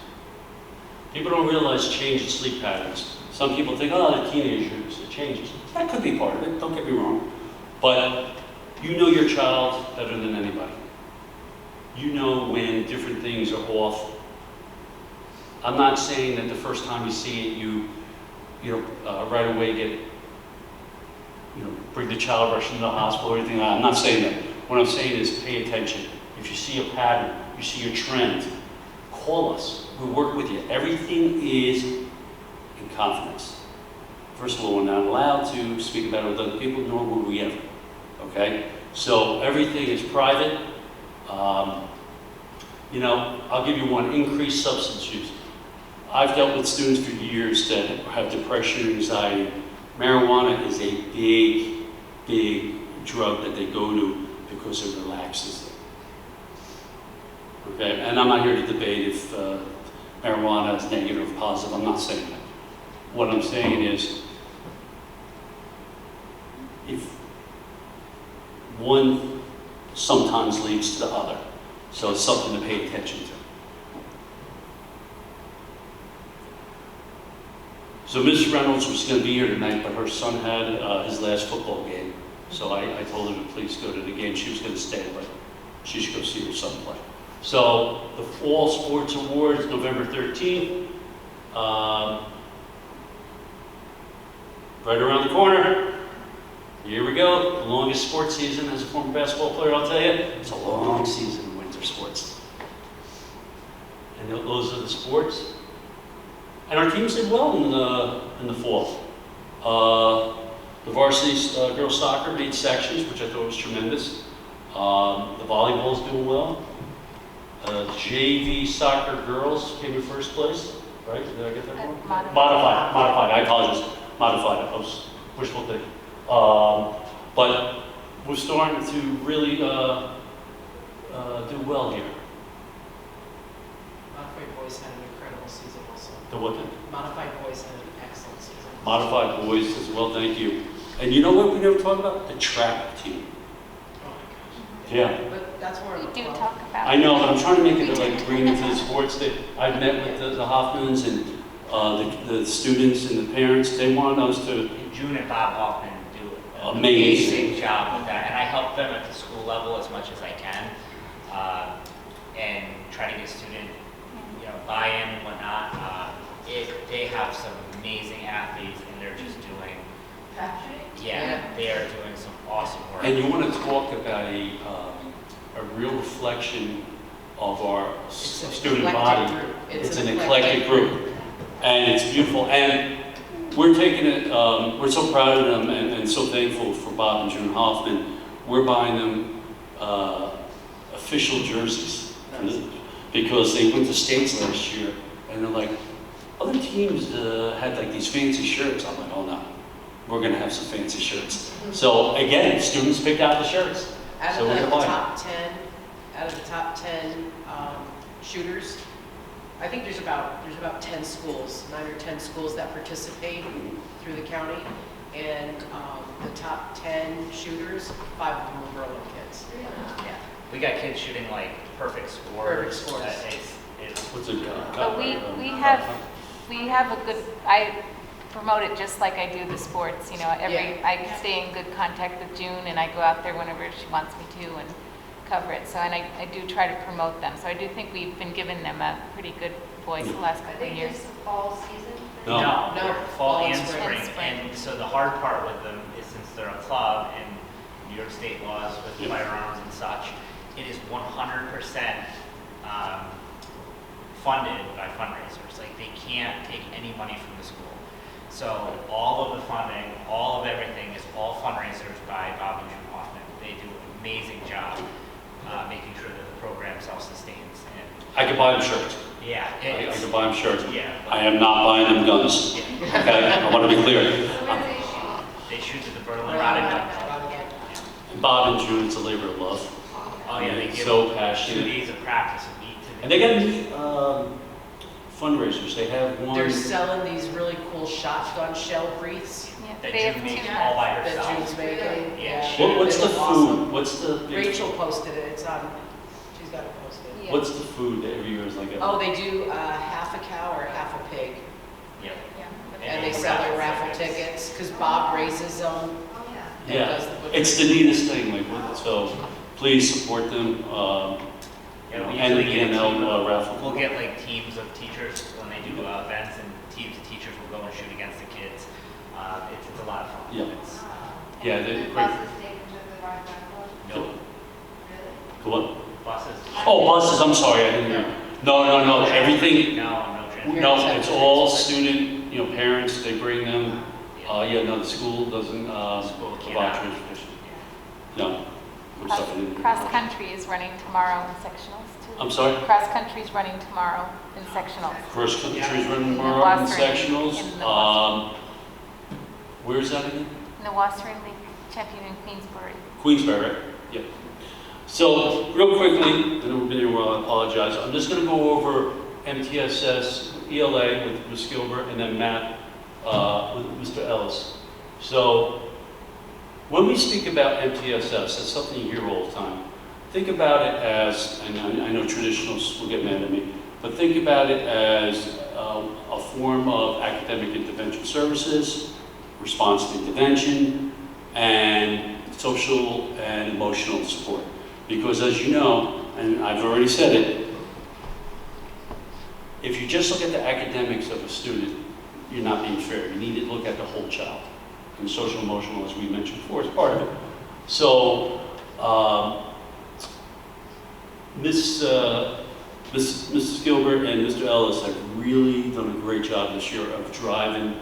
S1: People don't realize change in sleep patterns. Some people think, oh, the teenagers, it changes. That could be part of it, don't get me wrong. But you know your child better than anybody. You know when different things are off. I'm not saying that the first time you see it, you right away get, bring the child rushing to the hospital or anything like that. I'm not saying that. What I'm saying is pay attention. If you see a pattern, you see a trend, call us. We'll work with you. Everything is in confidence. First of all, we're not allowed to speak about it with other people, nor will we ever. Okay? So everything is private. I'll give you one, increased substance use. I've dealt with students for years that have depression and anxiety. Marijuana is a big, big drug that they go to because it relaxes them. Okay, and I'm not here to debate if marijuana is negative or positive. I'm not saying that. What I'm saying is, if one sometimes leads to the other, so it's something to pay attention to. So Ms. Reynolds was going to be here tonight, but her son had his last football game. So I told her to please go to the game. She was going to stay, but she should go see her son play. So the Fall Sports Awards, November 13th. Right around the corner. Here we go. The longest sports season as a former basketball player, I'll tell you. It's a long season in winter sports. And those are the sports. And our teams did well in the fall. The varsity girls soccer made sections, which I thought was tremendous. The volleyball's doing well. JV soccer girls came in first place, right? Did I get that wrong? Modified. I apologize. Modified. I was wishful thinking. But we're starting to really do well here.
S3: Modified boys had an incredible season also.
S1: The what?
S3: Modified boys had an excellent season.
S1: Modified boys as well, thank you. And you know what we never talked about? The track team.
S3: Oh my gosh.
S1: Yeah.
S3: But that's more of
S7: We
S3: a
S7: do
S3: club.
S7: talk about.
S1: I know, but I'm trying to make it like bring it to the sports. I've met with the Hoffmans and the students and the parents. They want us to.
S6: June and Bob Hoffman do an
S1: Amazing.
S6: amazing job with that, and I help them at the school level as much as I can, and try to get student, buy-in and whatnot. They have some amazing athletes, and they're just doing, they are doing some awesome work.
S1: And you want to talk about a real reflection of our
S3: It's an
S1: student
S3: eclectic
S1: body.
S3: group.
S1: It's an eclectic group, and it's beautiful. And we're taking it. We're so proud of them, and so thankful for Bob and June Hoffman. We're buying them official jerseys because they went to states last year, and they're like, other teams had like these fancy shirts. I'm like, oh no, we're gonna have some fancy shirts. So again, students picked out the shirts.
S3: Out
S1: So
S3: of
S1: we're
S3: the
S1: gonna buy.
S3: top 10 shooters, I think there's about 10 schools, 9 or 10 schools that participate through the county, and the top 10 shooters, 5 of them were Berlin kids. Yeah.
S6: We got kids shooting like perfect scores.
S3: Perfect scores.
S6: It's
S1: What's it?
S7: But we have a good, I promote it just like I do the sports, I stay in good contact with June and I go out there whenever she wants me to and cover it. So, and I do try to promote them. So I do think we've been giving them a pretty good voice the last couple of years.
S5: fall season.
S1: No.
S6: No, fall and
S3: spring.
S6: spring. And so the hard part with them is since they're a club and New York State laws with firearms and such, it is 100% funded by fundraisers. Like they can't take any money from the school. So all of the funding, all of everything is all fundraisers by Bob and June Hoffman. They do an amazing job making sure that the program self-sustains. And
S1: I could buy them shirts.
S6: yeah,
S1: I could buy them shirts.
S6: yeah.
S1: I am not buying them guns. Okay, I want to be clear.
S6: They shoot to the Berlin Rotted Gun Club.
S1: Bob and June, it's a labor of love.
S6: Oh yeah, they give
S1: So
S6: 2
S1: passionate.
S6: days of practice a week to
S1: And they got neat fundraisers. They have one.
S3: They're selling these really cool shotgun shell wreaths
S7: Yeah,
S6: that
S7: they have
S6: June makes
S7: two.
S6: all by
S3: that
S6: herself.
S3: June's making.
S6: Yeah,
S1: What's
S3: They
S1: the
S3: look
S1: food?
S3: awesome.
S1: What's the big,
S3: Rachel posted it, it's on, she's got it posted.
S7: Yeah.
S1: what's the food that every year is like?
S3: Oh, they do half a cow or half a pig,
S6: Yep.
S3: and they sell their raffle tickets, because Bob raises them.
S5: Oh, yeah.
S1: Yeah,
S3: does the-
S1: it's the neatest thing. So please support them.
S6: Yeah, we
S1: And the
S6: usually get a
S1: BNL
S6: team of-
S1: raffle.
S6: We'll get like teams of teachers when they do events, and teams of teachers will go and shoot against the kids. It's a lot of fun.
S1: Yeah.
S6: It's,
S1: Yeah,
S5: And
S1: they're
S5: the
S1: great.
S5: buses taken to the Rotted Gun Club,
S6: no
S1: Go on.
S6: buses.
S1: Oh, buses. I'm sorry, I didn't hear. No. Everything.
S6: No transit.
S1: No, it's all student. Parents. They bring them. The school doesn't
S6: School
S1: provide
S6: cannot.
S1: transportation. No. I'm sorry, I didn't hear.
S7: Cross country is running tomorrow in sectionals too.
S1: I'm sorry?
S7: Cross country is running tomorrow in sectionals.
S1: Cross country's running
S7: In the
S1: tomorrow in
S7: Wasserman-
S1: sectionals.
S7: in the Wasserman.
S1: Where's that again?
S7: In the Wasserman League champion in Queensbury.
S1: Queensbury, right? Yeah. So, real quickly, I know we've been here a while, I apologize. I'm just going to go over MTSS, ELA with Ms. Gilbert, and then Matt with Mr. Ellis. So, when we speak about MTSS, that's something you hear all the time. Think about it as, and I know traditionalists will get mad at me, but think about it as a form of academic intervention services, response to intervention, and social and emotional support. Because as you know, and I've already said it, if you just look at the academics of a student, you're not being fair. You need to look at the whole child. And social emotional, as we mentioned before, is part of it. So, Mrs. Gilbert and Mr. Ellis have really done a great job this year of driving,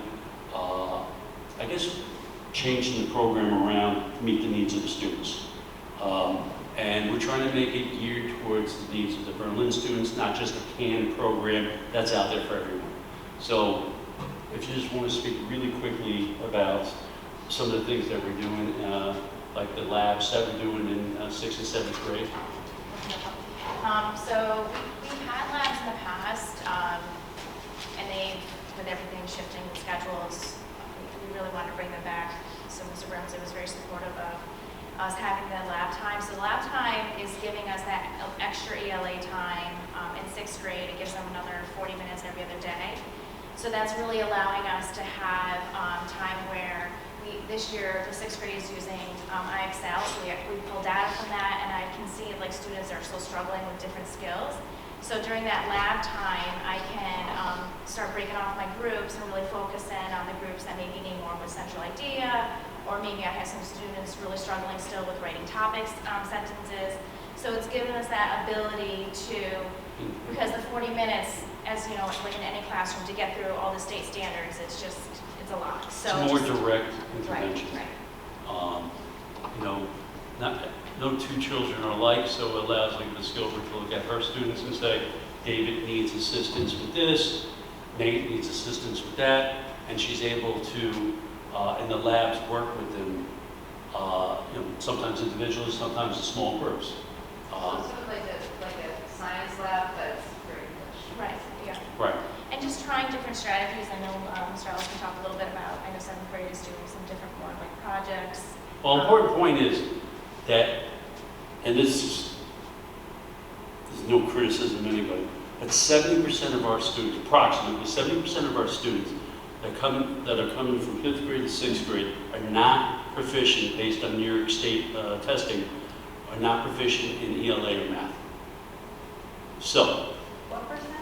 S1: I guess, changing the program around to meet the needs of the students. And we're trying to make it geared towards the needs of the Berlin students, not just a canned program that's out there for everyone. So if you just want to speak really quickly about some of the things that we're doing, like the labs that we're doing in 6th and 7th grade.
S2: So we've had labs in the past, and with everything shifting the schedules, we really wanted to bring them back. So Mr. Bernsley was very supportive of us having the lab time. So the lab time is giving us that extra ELA time in 6th grade. It gives them another 40 minutes every other day. So that's really allowing us to have time where this year the 6th grade is using IXL, so we pull data from that, and I can see like students are still struggling with different skills. So during that lab time, I can start breaking off my groups and really focus in on the groups that maybe need more of a central idea, or maybe I have some students really struggling still with writing topics, sentences. So it's given us that ability to, because the 40 minutes, as you know, like in any classroom, to get through all the state standards, it's a lot. So
S1: it's more direct intervention.
S2: Right.
S1: You know, no two children are alike, so it allows like Ms. Gilbert to look at her students and say, David needs assistance with this, Nate needs assistance with that, and she's able to, in the labs, work with them, you know, sometimes individually, sometimes in small groups.
S5: Sort of like a science lab, but for English.
S2: Right, yeah.
S1: Right.
S2: And just trying different strategies. I know Mr. Ellis can talk a little bit about, I know 7th grade is doing some different more like projects.
S1: Well, important point is that, and there's no criticism of anybody, but 70% of our students, approximately 70% of our students that are coming from 5th grade to 6th grade are not proficient, based on New York State testing, are not proficient in ELA or math. So,
S5: What percentage?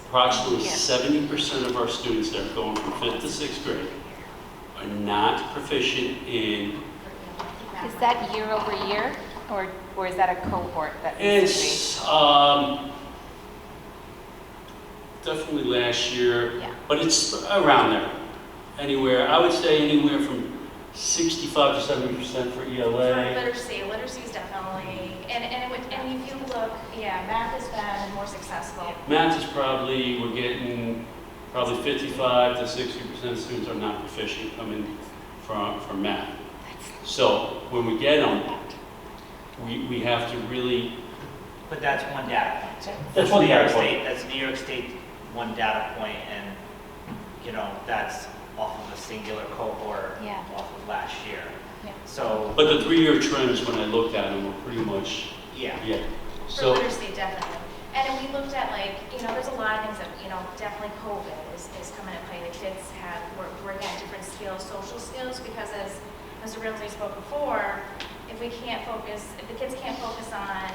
S1: approximately 70% of our students that are going from 5th to 6th grade are not proficient in.
S7: Is that year over year, or is that a cohort that needs to be?
S1: It's definitely last year,
S7: Yeah.
S1: but it's around there. Anywhere, I would say anywhere from 65 to 70% for
S2: For
S1: ELA.
S2: literacy is definitely, and if you look, yeah, math has been more successful.
S1: Math is probably, we're getting probably 55 to 60% of students are not proficient coming from math. So when we get them, we have to really.
S6: But that's one data point.
S1: That's one
S6: New York
S1: data point.
S6: State, that's New York State, one data point, and, you know, that's off of a singular cohort
S7: Yeah.
S6: off of last year.
S7: Yeah.
S6: So,
S1: But the 3-year trends, when I looked at them, were pretty much,
S6: yeah.
S1: yeah.
S2: For
S1: So,
S2: literacy, definitely. And then we looked at like, you know, there's a lot of things that, you know, definitely COVID is coming into play. The kids we're getting different skills, social skills, because as Mr. Bernsley spoke before, if the kids can't focus on,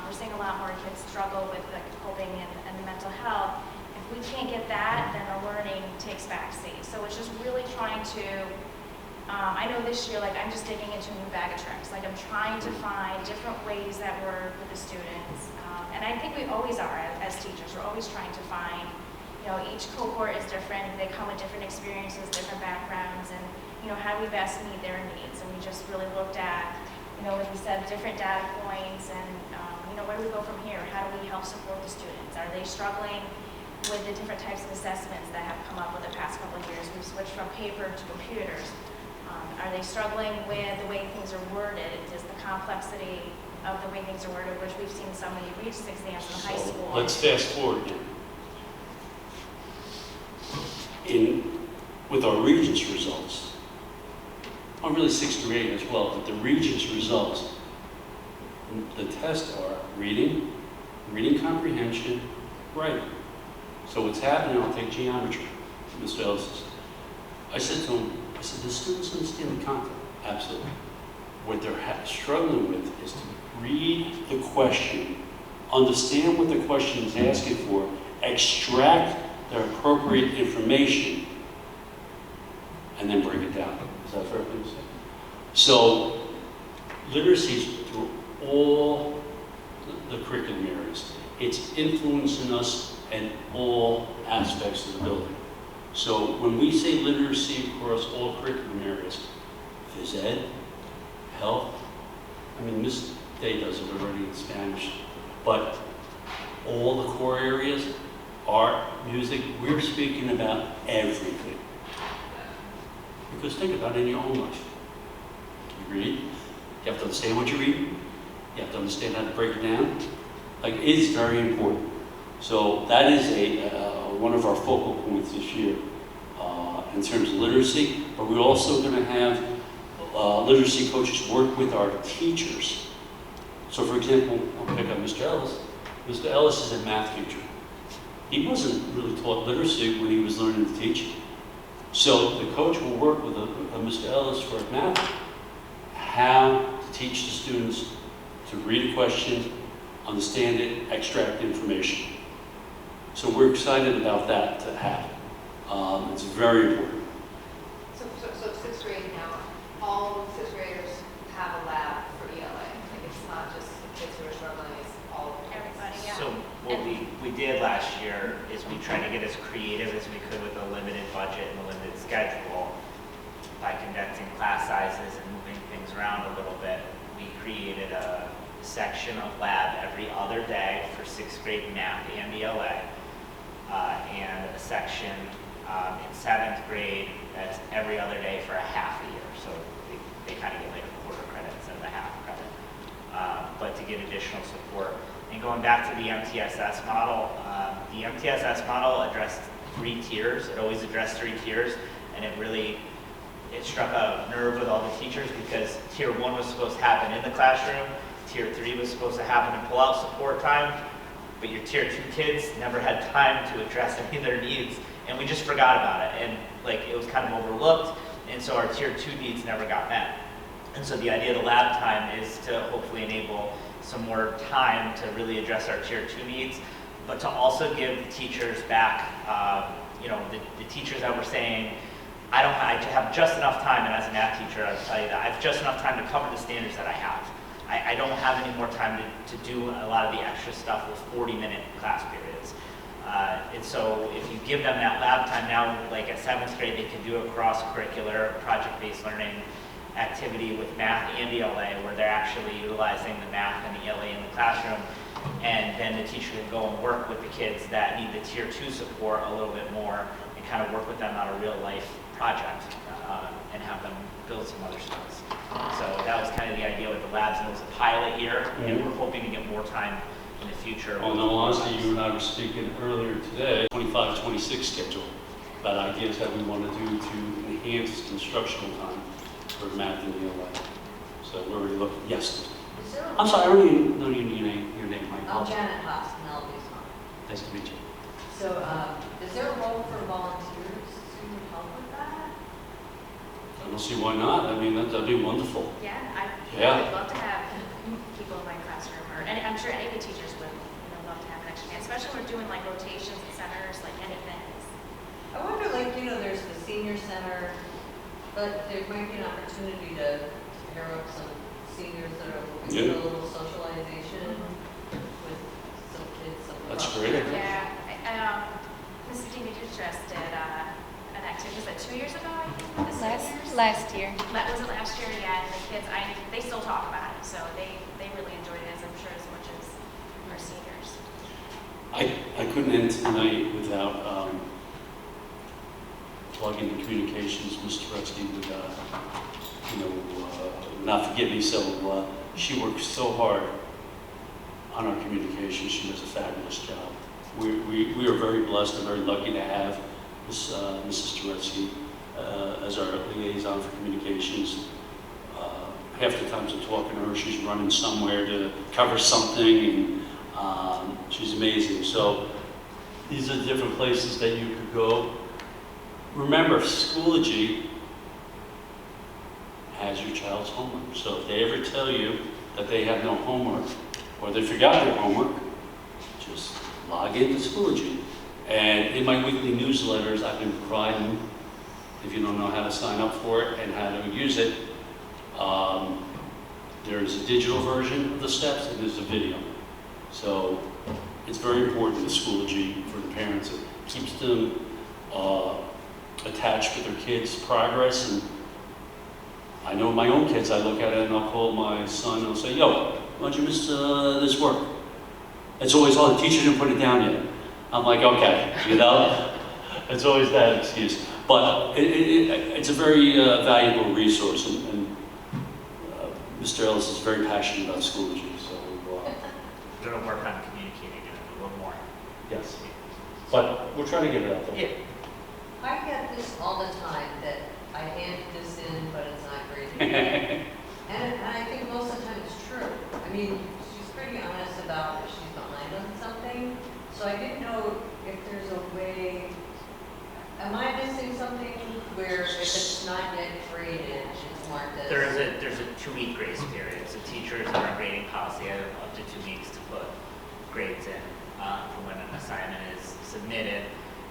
S2: we're seeing a lot more kids struggle with like coping and the mental health. If we can't get that, then the learning takes backseat. So it's just really trying to, I know this year, like I'm just digging into a new bag of tricks. Like I'm trying to find different ways that work with the students. And I think we always are as teachers. We're always trying to find, you know, each cohort is different. They come with different experiences, different backgrounds, and, you know, how do we best meet their needs? And we just really looked at, you know, like we said, different data points and, you know, where do we go from here? How do we help support the students? Are they struggling with the different types of assessments that have come up with the past couple of years? We've switched from paper to computers. Are they struggling with the way things are worded? Is the complexity of the way things are worded, which we've seen so many Regents exams in high
S1: so
S2: school?
S1: let's fast forward again. With our Regents results, I'm really 6th grade as well, but the Regents results, the tests are reading comprehension, writing. So what's happening, I'll take geometry, Mr. Ellis. I said to him, the students understand the content? Absolutely. what they're struggling with is to read the question, understand what the question is asking for, extract the appropriate information, and then break it down. Is that fair to say? So, literacy is through all the curriculum areas. It's influencing us in all aspects of the building. So when we say literacy across all curriculum areas, phys ed, health, I mean, Ms. Day does it already in Spanish, but all the core areas, art, music, we're speaking about everything. Because think about it in your own life. You read, you have to understand what you're reading, you have to understand how to break it down. Like, it is very important. So that is one of our focal points this year in terms of literacy, but we're also going to have literacy coaches work with our teachers. So for example, I'll pick up Mr. Ellis. Mr. Ellis is a math teacher. He wasn't really taught literacy when he was learning to teach. So the coach will work with Mr. Ellis for math, how to teach the students to read a question, understand it, extract information. So we're excited about that to happen. It's very important.
S5: So sixth grade now, all sixth graders have a lab for ELA. Like, it's not just the kids who are struggling, it's all
S2: Everybody, yeah.
S6: So what we did last year is we tried to get as creative as we could with a limited budget and a limited schedule by condensing class sizes and moving things around a little bit. We created a section of lab every other day for sixth grade math and ELA, and a section in seventh grade that's every other day for a half a year. So they kind of get like a quarter credit instead of a half credit, but to get additional support. And going back to the MTSS model, the MTSS model addressed 3 tiers. It always addressed 3 tiers, and it struck a nerve with all the teachers because tier 1 was supposed to happen in the classroom, tier 3 was supposed to happen in pull-out support time, but your tier 2 kids never had time to address any of their needs, and we just forgot about it, and like it was kind of overlooked, and so our tier 2 needs never got met. And so the idea of the lab time is to hopefully enable some more time to really address our tier 2 needs, but to also give the teachers back, the teachers that were saying, I have just enough time, and as a math teacher, I'll tell you that I have just enough time to cover the standards that I have. I don't have any more time to do a lot of the extra stuff with 40-minute class periods. And so if you give them that lab time now, like at 7th grade, they can do a cross-curricular project-based learning activity with math and ELA, where they're actually utilizing the math and the ELA in the classroom, and then the teacher can go and work with the kids that need the tier 2 support a little bit more and kind of work with them on a real-life project and have them build some other skills. So that was kind of the idea with the labs, and it was a pilot year, and we're hoping to get more time in the future.
S1: Well, in all honesty, you and I were speaking earlier today, 25-26 schedule, about ideas that we want to do to enhance instructional time for math and ELA. So we're really looking, yes. I'm sorry, I don't even know your name, Mike.
S4: I'm Janet Haas, Melby's mom.
S1: Nice to meet you.
S4: So, is there a role for volunteers to help with that?
S1: I don't see why not. I mean, that'd be wonderful.
S2: Yeah, I
S1: Yeah.
S2: would love to have people in my classroom, and I'm sure any of the teachers would love to have an extra hand, especially when we're doing like rotations and centers, like anything.
S4: I wonder, there's the senior center, but there might be an opportunity to pair up some seniors that are looking for a little socialization with some kids.
S1: That's great.
S2: Yeah, Mrs. Dean just did an activity, was that 2 years ago, I think? The seniors?
S7: Last year.
S2: Was it last year? Yeah, and the kids, they still talk about it, so they really enjoyed it, as I'm sure as much as our seniors.
S1: I couldn't end tonight without plugging the communications. Mr. Turetsky would, not forgive me. So she works so hard on our communications. She does a fabulous job. We are very blessed and very lucky to have Mrs. Turetsky as our liaison for communications. Half the times I'm talking to her, she's running somewhere to cover something, and she's amazing. So these are different places that you could go. Remember, Schoology has your child's homework. So if they ever tell you that they have no homework, or they forgot their homework, just log into Schoology. And in my weekly newsletters, I've been providing, if you don't know how to sign up for it and how to use it, there's a digital version of the steps and there's a video. So it's very important to Schoology for the parents. It keeps them attached with their kids' progress. And I know my own kids, I look at it and I'll call my son and I'll say, yo, why'd you miss this work? It's always, oh, the teacher didn't put it down yet. I'm like, okay, you know? It's always that excuse. But it's a very valuable resource, and Mr. Ellis is very passionate about Schoology, so
S6: We're going to work on communicating it a little more.
S1: yes. But we're trying to get it out there.
S6: Yeah.
S4: I get this all the time, that I handed this in, but it's not graded. And I think most of the time it's true. I mean, she's pretty honest about if she's behind on something. So I didn't know if there's a way, am I missing something where if it's not yet graded, it's marked as?
S6: There's a 2-week grace period. So teachers in our grading policy have up to 2 weeks to put grades in for when an assignment is submitted.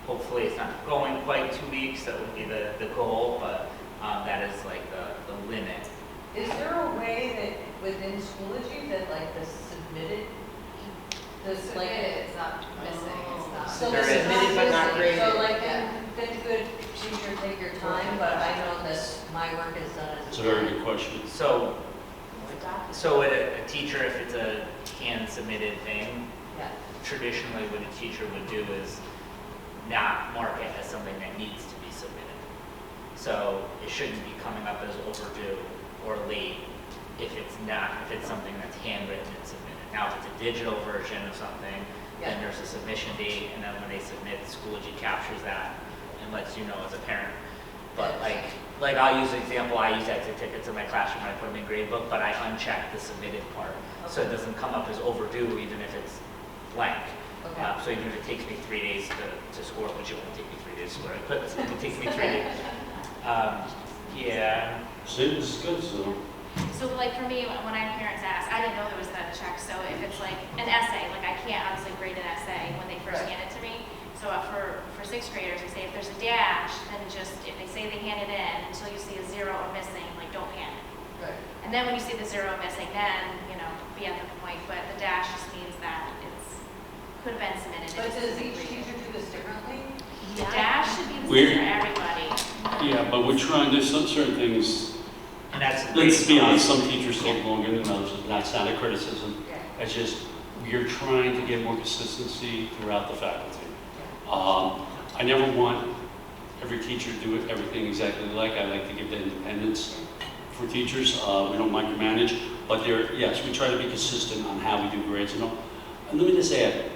S6: Hopefully it's not going quite 2 weeks, that would be the goal, but that is like the limit.
S4: Is there a way that within Schoology that like the submitted, this like.
S5: Submitted, it's not missing, it's not.
S4: So
S6: There
S4: it's
S6: is.
S3: Submitted but not
S4: missing. So
S3: graded.
S4: like, then good teacher, take your time, but I know that my work is done as.
S1: It's a very good question.
S6: So what a teacher, if it's a hand-submitted thing,
S4: Yeah.
S6: traditionally what a teacher would do is not mark it as something that needs to be submitted. So it shouldn't be coming up as overdue or late if it's something that's handwritten and submitted. Now, if it's a digital version of something, then
S4: Yeah.
S6: there's a submission date, and then when they submit, Schoology captures that and lets you know as a parent. But like I'll use an example, I use exit tickets in my classroom when I put them in gradebook, but I uncheck the submitted part. So it doesn't come up as overdue even if it's blank.
S4: Okay.
S6: So even if it takes me 3 days to score, which it won't take me 3 days to score, but it takes me 3 days. Yeah.
S1: See, this is good, so.
S2: So like for me, when I have parents ask, I didn't know there was that check, so if it's like an essay, like I can't obviously grade an essay when they first
S4: Right.
S2: hand it to me. So for 6th graders, I say if there's a dash, then just, if they say they hand it in, until you see a 0 or missing, like don't panic.
S4: Right.
S2: And then when you see the 0 missing, then, be at the point, but the dash just means that could have been submitted.
S4: But
S2: It just
S4: does
S2: isn't
S4: each
S2: graded.
S4: teacher do this differently?
S2: The dash should be the
S1: We're-
S2: same for everybody.
S1: Yeah, but we're trying, there's some certain things,
S6: And that's
S1: let's be honest, some teachers take longer than others, and that's not a criticism.
S4: Yeah.
S1: It's just, we're trying to get more consistency throughout the faculty. I never want every teacher to do everything exactly like. I like to give the independence for teachers. We don't micromanage, but yes, we try to be consistent on how we do grades and all. And let me just add,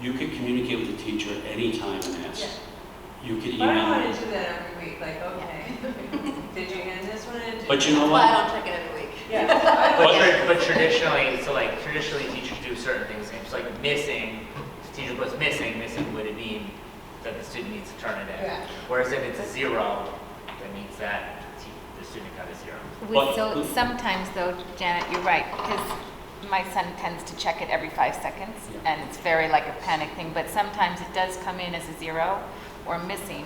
S1: you can communicate with the teacher anytime and ask.
S4: Yeah.
S1: You can
S4: But I
S1: email
S4: want
S1: them.
S4: to do that every week, like, okay, did you hand this one in?
S1: But you know
S5: Well,
S1: what?
S5: I don't check it every week.
S4: Yeah.
S6: But traditionally, traditionally teachers do certain things. It's like missing, if the teacher puts missing would mean that the student needs to turn it in.
S4: Yeah.
S6: Whereas if it's a 0, that means that the student got a 0.
S1: But-
S7: So sometimes though, Janet, you're right, because my son tends to check it every 5 seconds,
S1: Yeah.
S7: and it's very like a panic thing, but sometimes it does come in as a 0 or missing,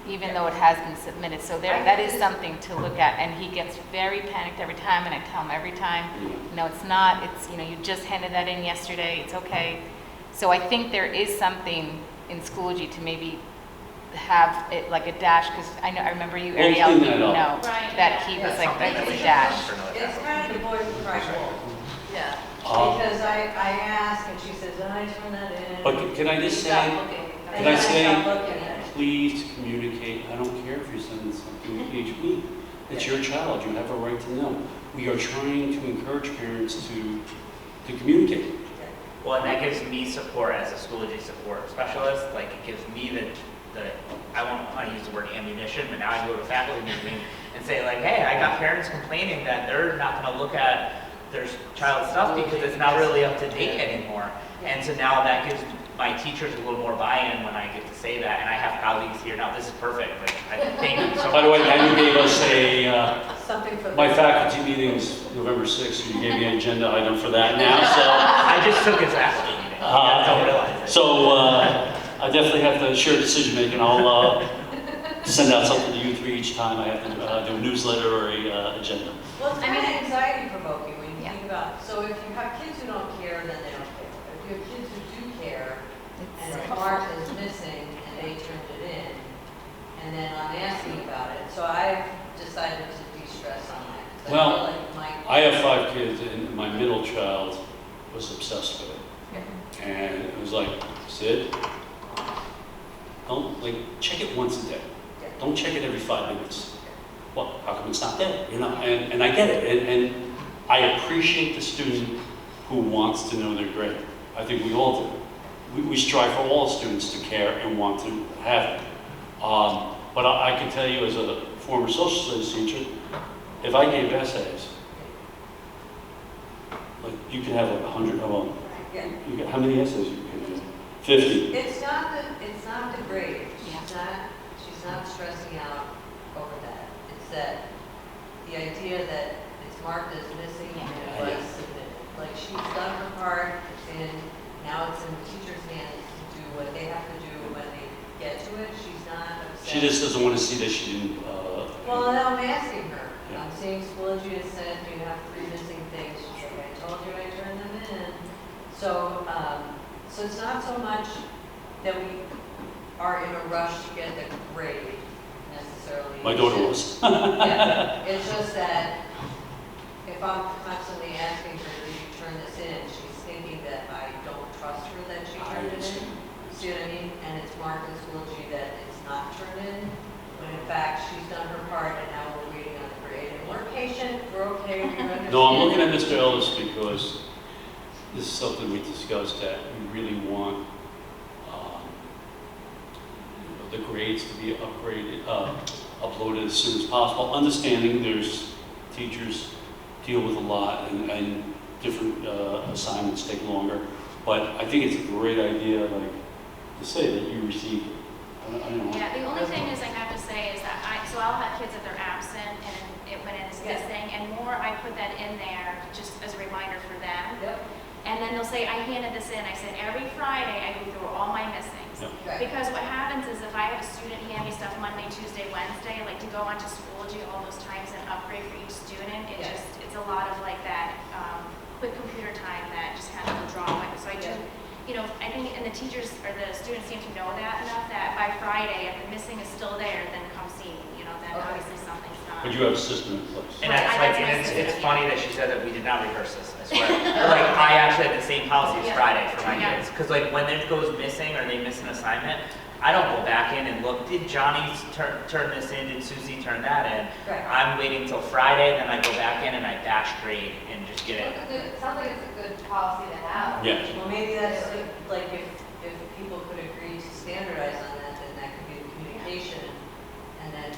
S7: even though it has been submitted. So that is something to look at, and he gets very panicked every time, and I tell him every time, no, it's not, you just handed that in yesterday, it's okay. So I think there is something in Schoology to maybe have it like a dash, because I remember you,
S1: We'll
S7: Ariel,
S1: clean
S7: you
S1: that
S7: know,
S1: up.
S2: Right,
S7: that
S2: yeah.
S7: he
S4: Yeah,
S7: was like,
S4: something
S7: that's a
S4: like
S7: dash.
S4: It's kind of the boy who cried wolf.
S5: Yeah.
S4: Because I ask and she says, I turn that in.
S1: But can I just
S5: Stop
S1: say,
S5: looking.
S1: can I say,
S4: Stop looking at it.
S1: please communicate. I don't care if you're sending something each week. It's your child. You have a right to know. We are trying to encourage parents to communicate.
S6: Well, and that gives me support as a Schoology support specialist. Like, it gives me I won't want to use the word ammunition, but now I can go to a faculty meeting and say, like, hey, I got parents complaining that they're not going to look at their child's stuff because it's not really up to date anymore. And so now that gives my teachers a little more buy-in when I get to say that. And I have colleagues here now. This is perfect. Like, I thank you so much.
S1: By the way, now you gave us a
S4: something for.
S1: My faculty meeting's November 6th, you gave me an agenda item for that now, so.
S6: I just took his faculty meeting. I don't realize it.
S1: So, I definitely have to share decision-making. I'll send out something to you three each time I have to do a newsletter or a agenda.
S4: Well, it's
S2: I
S4: kind
S2: mean-
S4: of anxiety provoking when you
S2: Yeah.
S4: think about, so if you have kids who don't care, then they don't care. If you have kids who do care, and a part is missing, and they turned it in, and then I'm asking about it, so I've decided to de-stress on that. 'Cause
S1: Well,
S4: I feel like my.
S1: I have 5 kids, and my middle child was obsessed with it. And it was like, Sid, don't, like, check it once a day.
S4: Yeah.
S1: Don't check it every 5 minutes. Well, how come it's not there? You know, and I get it. And I appreciate the student who wants to know their grade. I think we all do. We strive for all students to care and want to have it. But I can tell you as a former social studies teacher, if I gave essays, like, you could have like 100 of them.
S4: Yeah.
S1: You got, how many essays you can do? 50.
S4: It's not the grade. She's not stressing out over that. It's that, the idea that it's marked as missing and it was submitted. Like, she's done her part, it's in, now it's in the teacher's hands to do what they have to do when they get to it. She's not upset.
S1: She just doesn't want to see that she didn't.
S4: Well, now I'm asking her.
S1: Yeah.
S4: I'm saying, Schoology has said you have 3 missing things. She's like, I told you I turned them in. So, so it's not so much that we are in a rush to get the grade necessarily.
S1: My daughter was.
S4: Yeah, it's just that if I'm constantly asking her, did you turn this in? She's thinking that I don't trust her that she turned it in. See what I mean? And it's marked in Schoology that it's not turned in, when in fact she's done her part and now we're waiting on the grade. And we're patient, we're okay, we understand.
S1: No, I'm looking at Mr. Ellis because this is something we discussed that we really want the grades to be uploaded as soon as possible. Understanding there's teachers deal with a lot and different assignments take longer. But I think it's a great idea, like, to say that you received it. I don't know.
S2: Yeah, the only thing is I have to say is that so I'll have kids if they're absent and when it's
S4: Yeah.
S2: missing, and more I put that in there just as a reminder for them.
S4: Yep,
S2: And then they'll say, I handed this in. I said, every Friday I go through all my missings.
S1: Yeah.
S4: right.
S2: Because what happens is if I have a student hand me stuff Monday, Tuesday, Wednesday, like to go onto Schoology all those times and upgrade for each student,
S4: Yeah.
S2: it's a lot of like that quick computer time that just kind of draw away. So I do,
S4: Yeah.
S2: I think, and the teachers or the students seem to know that enough that by Friday, if the missing is still there, then come see me, then
S4: Okay.
S2: obviously something's not.
S1: But you have a system in place.
S6: And
S2: Right,
S6: that's
S2: I-
S6: like,
S2: that's my
S6: and it's
S2: system,
S6: funny that she said that we did not rehearse this, I swear. Like, I actually had the same policy as
S2: Yeah.
S6: Friday for my
S2: Yeah.
S6: kids. Because like, when it goes missing or they miss an assignment, I don't go back in and look, did Johnny turn this in, did Susie turn that in?
S4: Right.
S6: I'm waiting till Friday, then I go back in and I bash grade and just get it.
S5: It sounds like it's a good policy to have.
S1: Yeah.
S4: Well, maybe that's, like, if people could agree to standardize on that, then that could be the communication. And then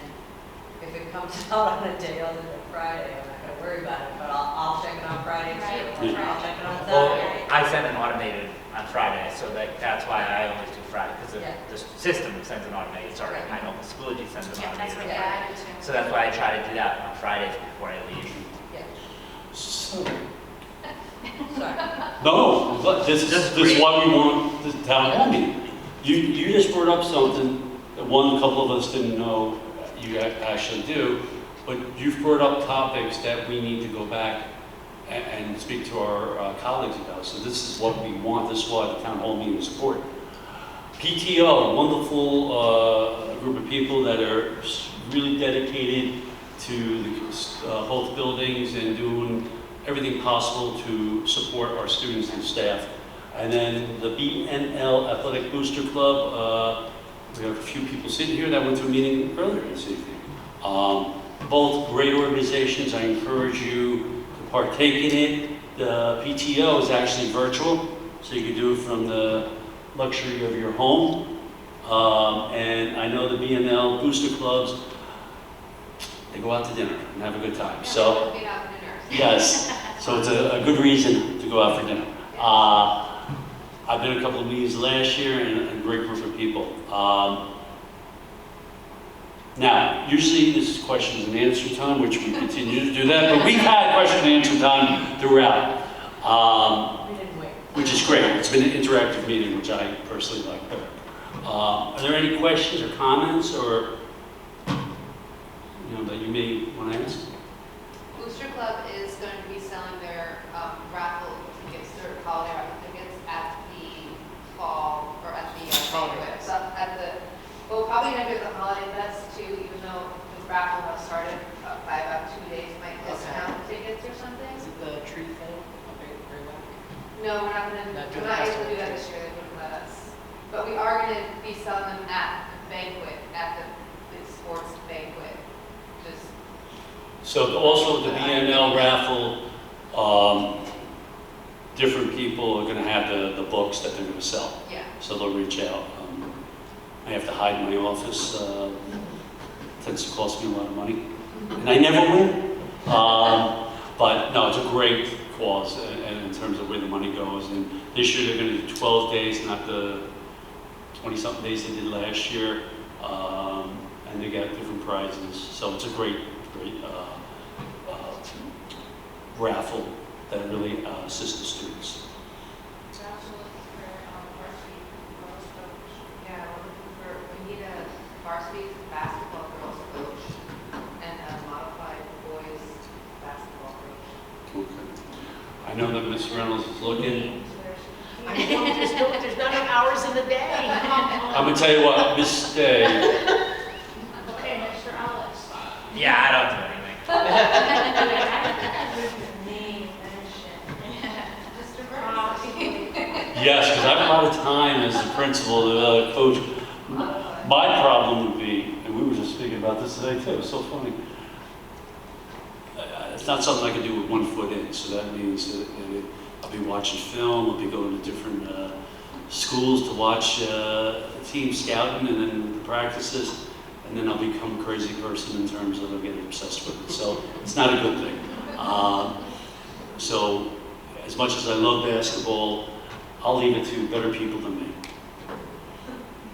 S4: if it comes out on a day other than Friday, I'm not gonna worry about it, but I'll check it on Friday
S2: Right,
S4: too.
S2: right.
S4: I'll check it on
S6: Well,
S4: Saturday.
S6: I send an automated on Friday, so that's why I always do Friday, because
S4: Yeah.
S6: the system sends an automated, sorry, I know the Schoology sends an
S2: Yeah, that's
S6: automated.
S2: what
S4: Yeah.
S2: I do too.
S6: So that's why I try to do that on Fridays before I leave.
S4: Yeah,
S1: So,
S4: sorry.
S1: no, but this
S6: Just
S1: is
S6: great.
S1: why we want the town hall meeting. You just brought up something that a couple of us didn't know you actually do, but you've brought up topics that we need to go back and speak to our colleagues about. So this is what we want. This is why the town hall meeting is important. PTO, a wonderful group of people that are really dedicated to both buildings and doing everything possible to support our students and staff. And then the BNL Athletic Booster Club, we have a few people sitting here that went to a meeting earlier this evening. Both great organizations. I encourage you to partake in it. The PTO is actually virtual, so you can do it from the luxury of your home. And I know the BNL Booster Clubs, they go out to dinner and have a good time. So,
S5: Get out for dinners.
S1: yes, so it's a good reason to go out for dinner. I've been to a couple of meetings last year and a great group of people. Now, usually this is questions and answer time, which we continue to do that, but we've had question and answer time throughout,
S3: We didn't wait.
S1: which is great. It's been an interactive meeting, which I personally like better. Are there any questions or comments or, that you may want to ask?
S5: Booster Club is going to be selling their raffle tickets, their holiday raffle tickets at the fall, or at the banquet. So we're probably going to do the holiday fest too, even though the raffle has started by about 2 days, might discount tickets or something.
S3: Is it the tree thing? Okay, very well.
S5: No, we're not going to,
S3: Not
S5: we're
S3: doing
S5: not
S3: that.
S5: able to do that this year, they wouldn't let us. But we are going to be selling them at the banquet, at the sports banquet. Just
S1: So also the BNL raffle, different people are going to have the books that they're going to sell.
S5: yeah.
S1: So they'll reach out. I have to hide in my office. Tends to cost me a lot of money. And I never win. But no, it's a great cause and in terms of where the money goes. And this year they're going to do 12 days, not the 20-something days they did last year. And they get different prizes. So it's a great raffle that really assists the students.
S5: We're also looking for varsity girls coach. Yeah, we need a varsity basketball girls coach and a modified boys basketball coach.
S1: Okay. I know that Ms. Reynolds is looking.
S3: I know, there's not enough hours in the day.
S1: I'm going to tell you what, Miss Day.
S2: Okay, Mr. Alex.
S6: Yeah, I don't do anything.
S5: Mr. Bernsley.
S1: Yes, because I have a lot of time as the principal, the coach. My problem would be, and we were just speaking about this today too, it's so funny. It's not something I can do with 1 foot in, so that means that I'll be watching film, I'll be going to different schools to watch team scouting and then the practices, and then I'll become a crazy person in terms of getting obsessed with it. So it's not a good thing. So as much as I love basketball, I'll leave it to better people than me.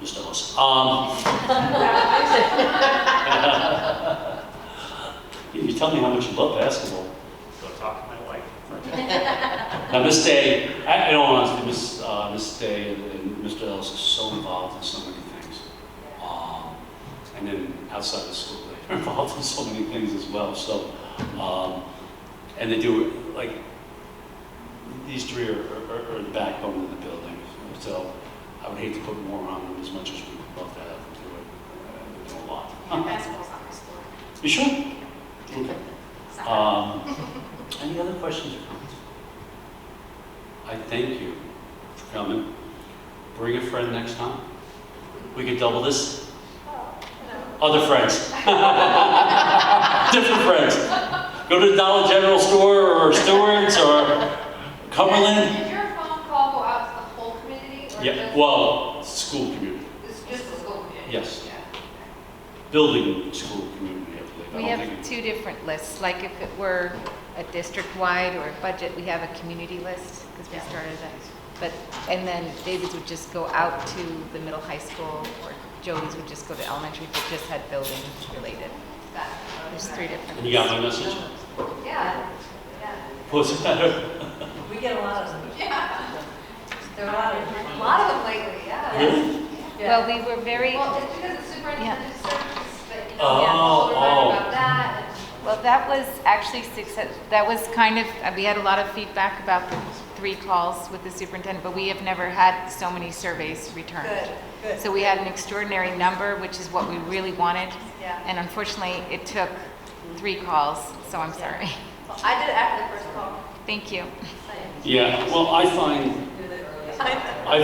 S1: Mr. Ellis. You tell me how much you love basketball.
S6: Go talk to my wife.
S1: Now, Miss Day, in all honesty, Miss Day and Mr. Ellis are so involved in so many things. And then outside of school, they're involved in so many things as well. So, and they do, like, these three are the backbone of the building. So I would hate to put more on them as much as we would love to have them do it. They do a lot.
S2: Basketball's on my school.
S1: You sure? Okay.
S2: Soccer.
S1: Any other questions or comments? I thank you for coming. Bring a friend next time. We could double this. Other friends. Different friends. Go to the Dollar General store or Stewart's or Cumberland.
S5: Did your phone call go out to the whole community? Or
S1: Yeah,
S5: just,
S1: well, school community.
S5: it's just the school community?
S1: Yes.
S5: Yeah.
S1: Building school community, I believe. I
S7: We
S1: don't
S7: have
S1: think it-
S7: 2 different lists, like if it were a district-wide or a budget, we have a community list, because we started that. But, and then David's would just go out to the middle high school, or Jody's would just go to elementary, if it just had building related. There's 3 different.
S1: And you got my message?
S5: Yeah. Yeah.
S1: What's the matter?
S4: We get a lot of them.
S5: Yeah.
S4: There are a lot of
S5: A lot of them lately, yeah.
S1: Really?
S7: Well, we were very,
S5: Well, it's because it's superintendent searches, that, you know,
S1: Oh,
S5: we have all the
S1: oh.
S5: about that. And
S7: well, that was actually success, that was kind of, we had a lot of feedback about the 3 calls with the superintendent, but we have never had so many surveys returned.
S5: Good.
S7: So we had an extraordinary number, which is what we really wanted,
S5: Yeah.
S7: and unfortunately, it took 3 calls, so I'm sorry.
S5: Well, I did it after the first call.
S7: Thank you.
S1: Yeah, well, I find, I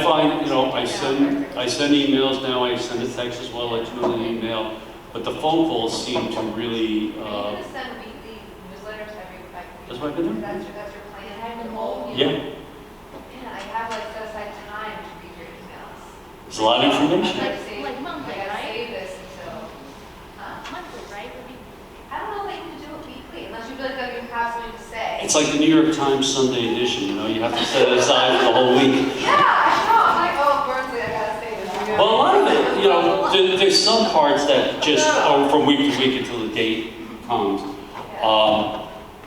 S1: send emails now, I send a text as well, let you know the email, but the phone calls seem to really,
S5: Are you gonna send weekly newsletters every, like?
S1: That's what I've been doing.
S5: That's your plan? I have the whole.
S1: yeah,
S5: Man, I have like set aside time to read your emails.
S1: it's a lot of
S5: I'd
S1: information.
S5: like to save,
S2: Like monthly,
S5: I gotta
S2: right?
S5: save this until,
S2: Monthly, right? Would be-
S5: I don't know that you can do it weekly unless you feel like you have something to say.
S1: It's like the New York Times Sunday edition, you have to set it aside for the whole week.
S5: Yeah, I know. I'm like, oh, Bernsley, I gotta say this.
S1: Well, a lot of it, There's some parts that just are from week to week until the date comes.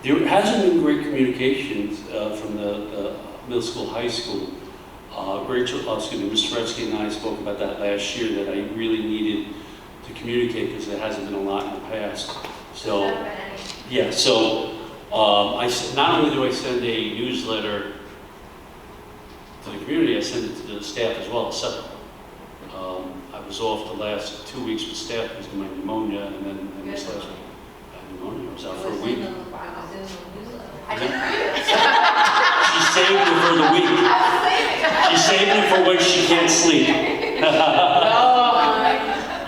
S1: There hasn't been great communications from the middle school, high school. Mr. Retsky and I spoke about that last year, that I really needed to communicate because there hasn't been a lot in the past. So, yeah, so not only do I send a newsletter to the community, I send it to the staff as well, separately. I was off the last 2 weeks with staff because of my pneumonia, and then this last week, I had pneumonia. I was out for a week.
S5: I didn't read it.
S1: She's saving it for the week. She's saving it for when she can't sleep.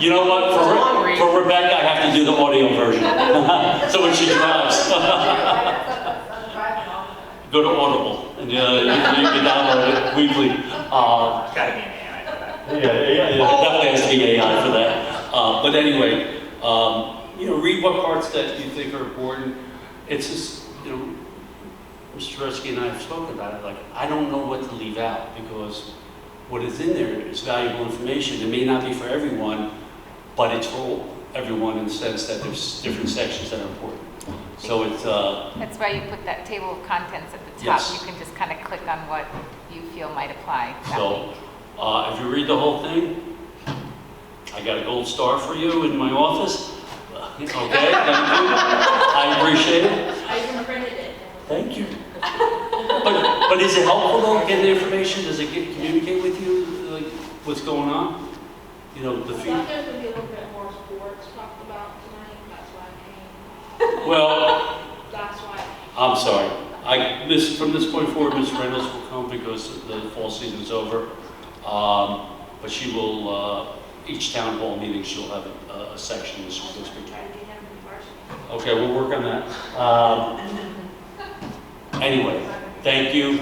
S1: You know what? For Rebecca, I have to do the audio version. So when she drives, go to Audible and you can download it weekly.
S6: It's gotta be an AI for that.
S1: Yeah, definitely has to be AI for that. But anyway, read what parts that you think are important. It's just, Mr. Retsky and I have spoken about it. Like, I don't know what to leave out because what is in there is valuable information. It may not be for everyone, but it's for everyone in the sense that there's different sections that are important. So it's...
S7: That's why you put that table of contents at the top.
S1: Yes.
S7: You can just kind of click on what you feel might apply.
S1: So, if you read the whole thing, I got a gold star for you in my office. Okay, thank you. I appreciate it.
S2: I even printed it.
S1: Thank you. But is it helpful though, getting the information? Does it communicate with you, like, what's going on? The
S8: I thought
S1: feedback?
S8: there's going to be a little bit more sports talked about tonight, that's why I came.
S1: Well,
S8: That's why.
S1: I'm sorry. From this point forward, Ms. Reynolds will come because the fall season is over. But she will, each town hall meeting, she'll have a section this week. Okay, we'll work on that. Anyway, thank you.